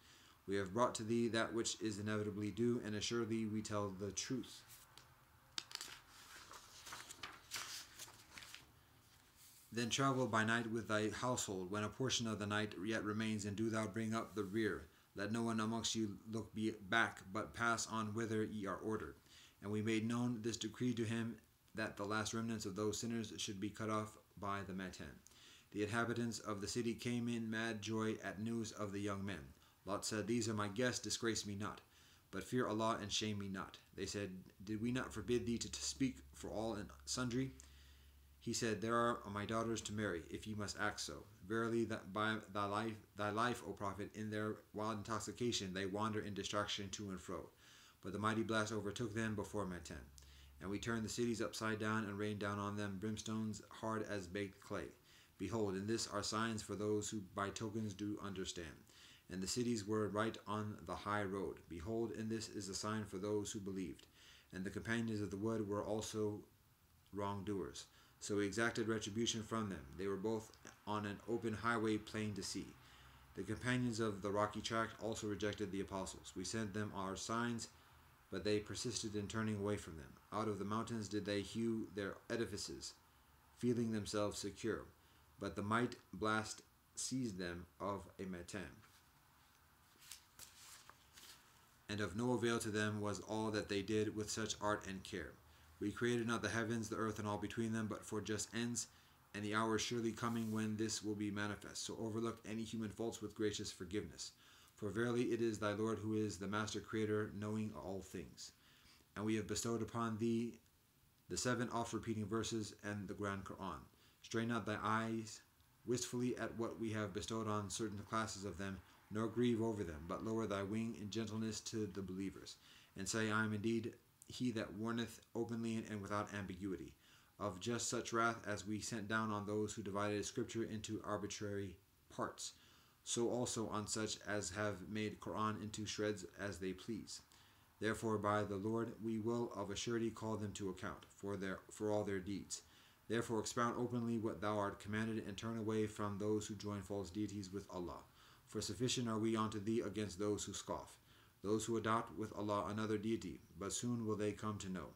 We have brought to thee that which is inevitably due, and assuredly we tell the truth. Then travel by night with thy household, when a portion of the night yet remains, and do thou bring up the rear. Let no one amongst you look back, but pass on whither ye are ordered. And we made known this decree to him, that the last remnants of those sinners should be cut off by the Matan. The inhabitants of the city came in mad joy at news of the young men. Lot said, these are my guests, disgrace me not, but fear Allah and shame me not. They said, did we not forbid thee to speak for all and sundry? He said, there are my daughters to marry, if ye must act so. Verily, that by thy life, O Prophet, in their wild intoxication they wander in distraction to and fro. But the mighty blast overtook them before Matan. And we turned the cities upside down and rained down on them brimstones hard as baked clay. Behold, in this are signs for those who by tokens do understand. And the cities were right on the high road. Behold, in this is a sign for those who believed. And the companions of the wood were also wrongdoers. So we exacted retribution from them. They were both on an open highway plain to see. The companions of the rocky tract also rejected the apostles. We sent them our signs, but they persisted in turning away from them. Out of the mountains did they hew their edifices, feeling themselves secure. But the might blast seized them of a Matan. And of no avail to them was all that they did with such art and care. We created not the heavens, the earth, and all between them, but for just ends, and the hour is surely coming when this will be manifest. So overlook any human faults with gracious forgiveness. For verily it is thy Lord who is the master creator, knowing all things. And we have bestowed upon thee the 7 oft-repeating verses and the Grand Quran. Strain not thy eyes wistfully at what we have bestowed on certain classes of them, nor grieve over them, but lower thy wing in gentleness to the believers, and say, I am indeed he that warneth openly and without ambiguity, of just such wrath as we sent down on those who divided Scripture into arbitrary parts, so also on such as have made Quran into shreds as they please. Therefore, by the Lord, we will of a surety call them to account for all their deeds. Therefore, expound openly what thou art commanded, and turn away from those who join false deities with Allah. For sufficient are we unto thee against those who scoff, those who adopt with Allah another deity, but soon will they come to know.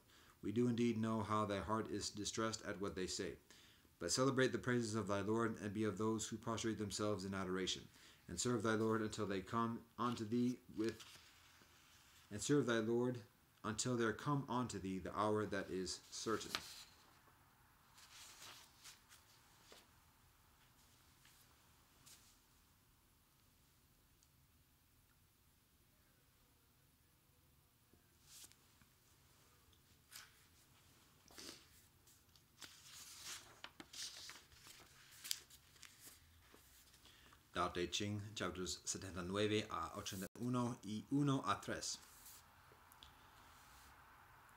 We do indeed know how thy heart is distressed at what they say. But celebrate the praises of thy Lord, and be of those who prostrate themselves in adoration, and serve thy Lord until they come unto thee until there come unto thee the hour that is certain. Tao Te Ching, chapters 79 a 81 y 1 a 3.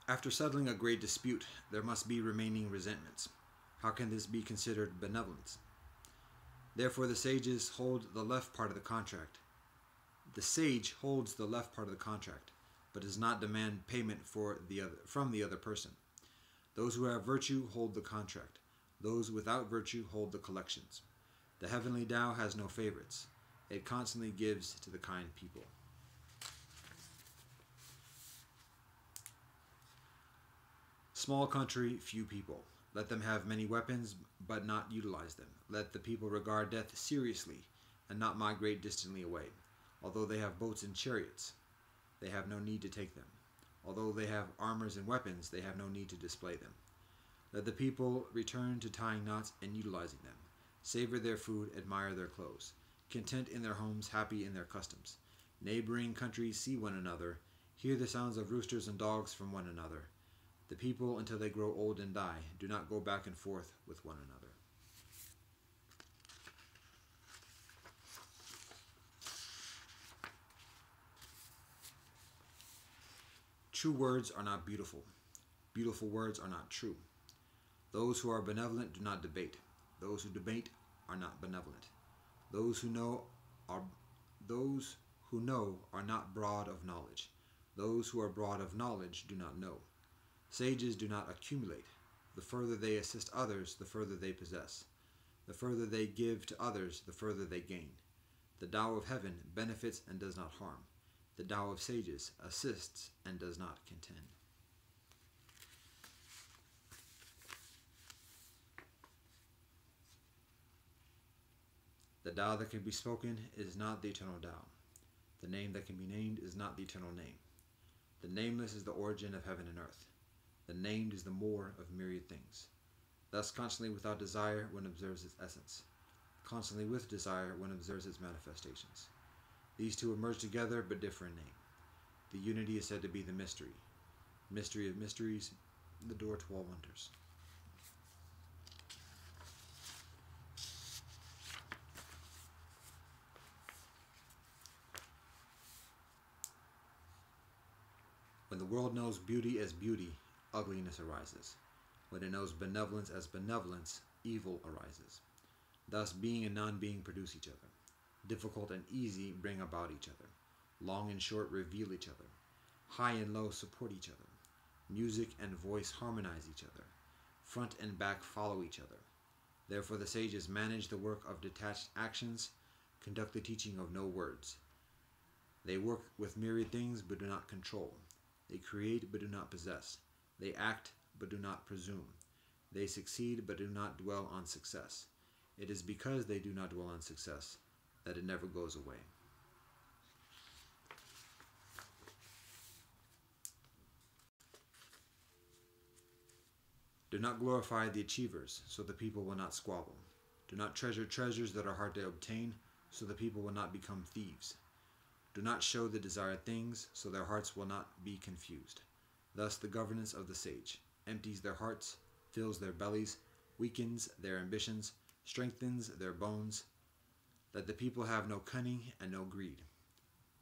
After settling a great dispute, there must be remaining resentments. How can this be considered benevolence? Therefore the sages hold the left part of the contract. The sage holds the left part of the contract, but does not demand payment from the other person. Those who have virtue hold the contract. Those without virtue hold the collections. The heavenly Tao has no favorites. It constantly gives to the kind people. Small country, few people. Let them have many weapons, but not utilize them. Let the people regard death seriously, and not migrate distantly away. Although they have boats and chariots, they have no need to take them. Although they have armors and weapons, they have no need to display them. Let the people return to tying knots and utilizing them. Savor their food, admire their clothes, content in their homes, happy in their customs. Neighboring countries see one another, hear the sounds of roosters and dogs from one another. The people, until they grow old and die, do not go back and forth with one another. True words are not beautiful. Beautiful words are not true. Those who are benevolent do not debate. Those who debate are not benevolent. Those who know are not broad of knowledge. Those who are broad of knowledge do not know. Sages do not accumulate. The further they assist others, the further they possess. The further they give to others, the further they gain. The Tao of heaven benefits and does not harm. The Tao of sages assists and does not contend. The Tao that can be spoken is not the eternal Tao. The name that can be named is not the eternal name. The nameless is the origin of heaven and earth. The named is the more of myriad things. Thus constantly without desire one observes its essence. Constantly with desire one observes its manifestations. These two emerge together but differ in name. The unity is said to be the mystery. Mystery of mysteries, the door to all wonders. When the world knows beauty as beauty, ugliness arises. When it knows benevolence as benevolence, evil arises. Thus being and non-being produce each other. Difficult and easy bring about each other. Long and short reveal each other. High and low support each other. Music and voice harmonize each other. Front and back follow each other. Therefore the sages manage the work of detached actions, conduct the teaching of no words. They work with myriad things but do not control. They create but do not possess. They act but do not presume. They succeed but do not dwell on success. It is because they do not dwell on success that it never goes away. Do not glorify the achievers, so the people will not squabble. Do not treasure treasures that are hard to obtain, so the people will not become thieves. Do not show the desired things, so their hearts will not be confused. Thus the governance of the sage empties their hearts, fills their bellies, weakens their ambitions, strengthens their bones. Let the people have no cunning and no greed.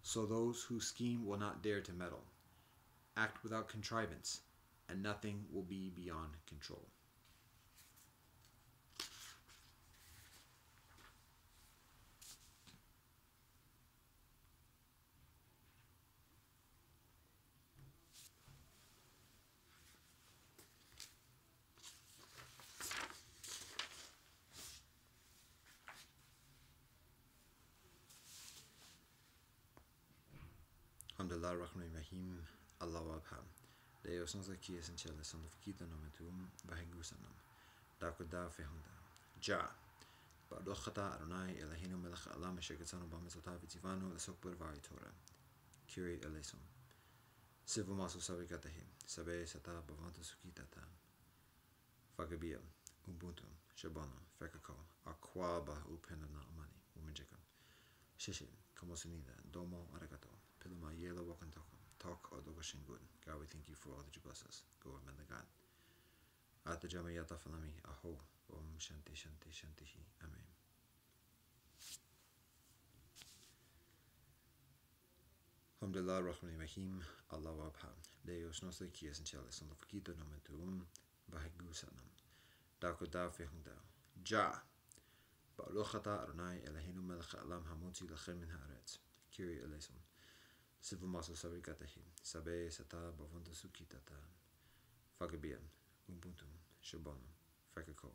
So those who scheme will not dare to meddle. Act without contrivance, and nothing will be beyond control. Alhamdulillah Rahman Rahim Allah Abham. Leo sons aqui essenciales son fikita nomentum bahengusanam. Dakuda fehunda. Ja. Baruchata Adonai Eloheinu melech haolam asher ketzanu b'mitzvotav v'tzivanu l'sok b'dvar Torah. Kyrie eleison. Sivu masu savigatahim. Sabe sata b'vanta sukitata. Vagabia. Ubuntu. Shabana. Fekako. Aquaba upenana amani. Umenjeka. Shishin. Kamosunida. Domo arigato. Piluma yelo wakantoko. Talk or dogashingun. God, we thank you for all that you bless us. Go amen the God. Ata jamayata falami. Aho. Om shanti shanti shantihi. Amen. Alhamdulillah Rahman Rahim Allah Abham. Deus nostri qui essenciales son fakito nomentum bahegusanam. Dakuda fehunda. Ja. Baruchata Adonai Eloheinu melech haolam hamotzi lachem min haaretz. Kyrie eleison. Sivu maso savigatahim. Sabe sata b'vanta sukitata. Vagabia. Ubuntu. Shabana. Fekako.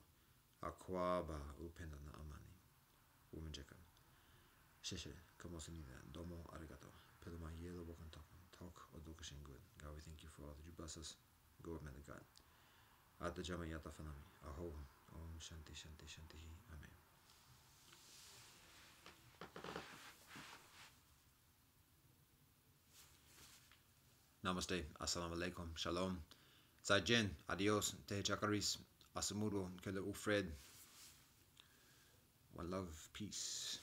Aquaba upenana amani. Umenjeka. Shishe. Kamosunida. Domo arigato. Piluma yelo wakantoko. Talk or dogashingun. God, we thank you for all that you bless us. Go amen the God. Ata jamayata fanami. Aho. Om shanti shanti shantihi. Amen. Namaste. Assalamu alaikum. Shalom. Zaijen. Adios. Te chakaris. Asamuro. Kele ufred. One love. Peace.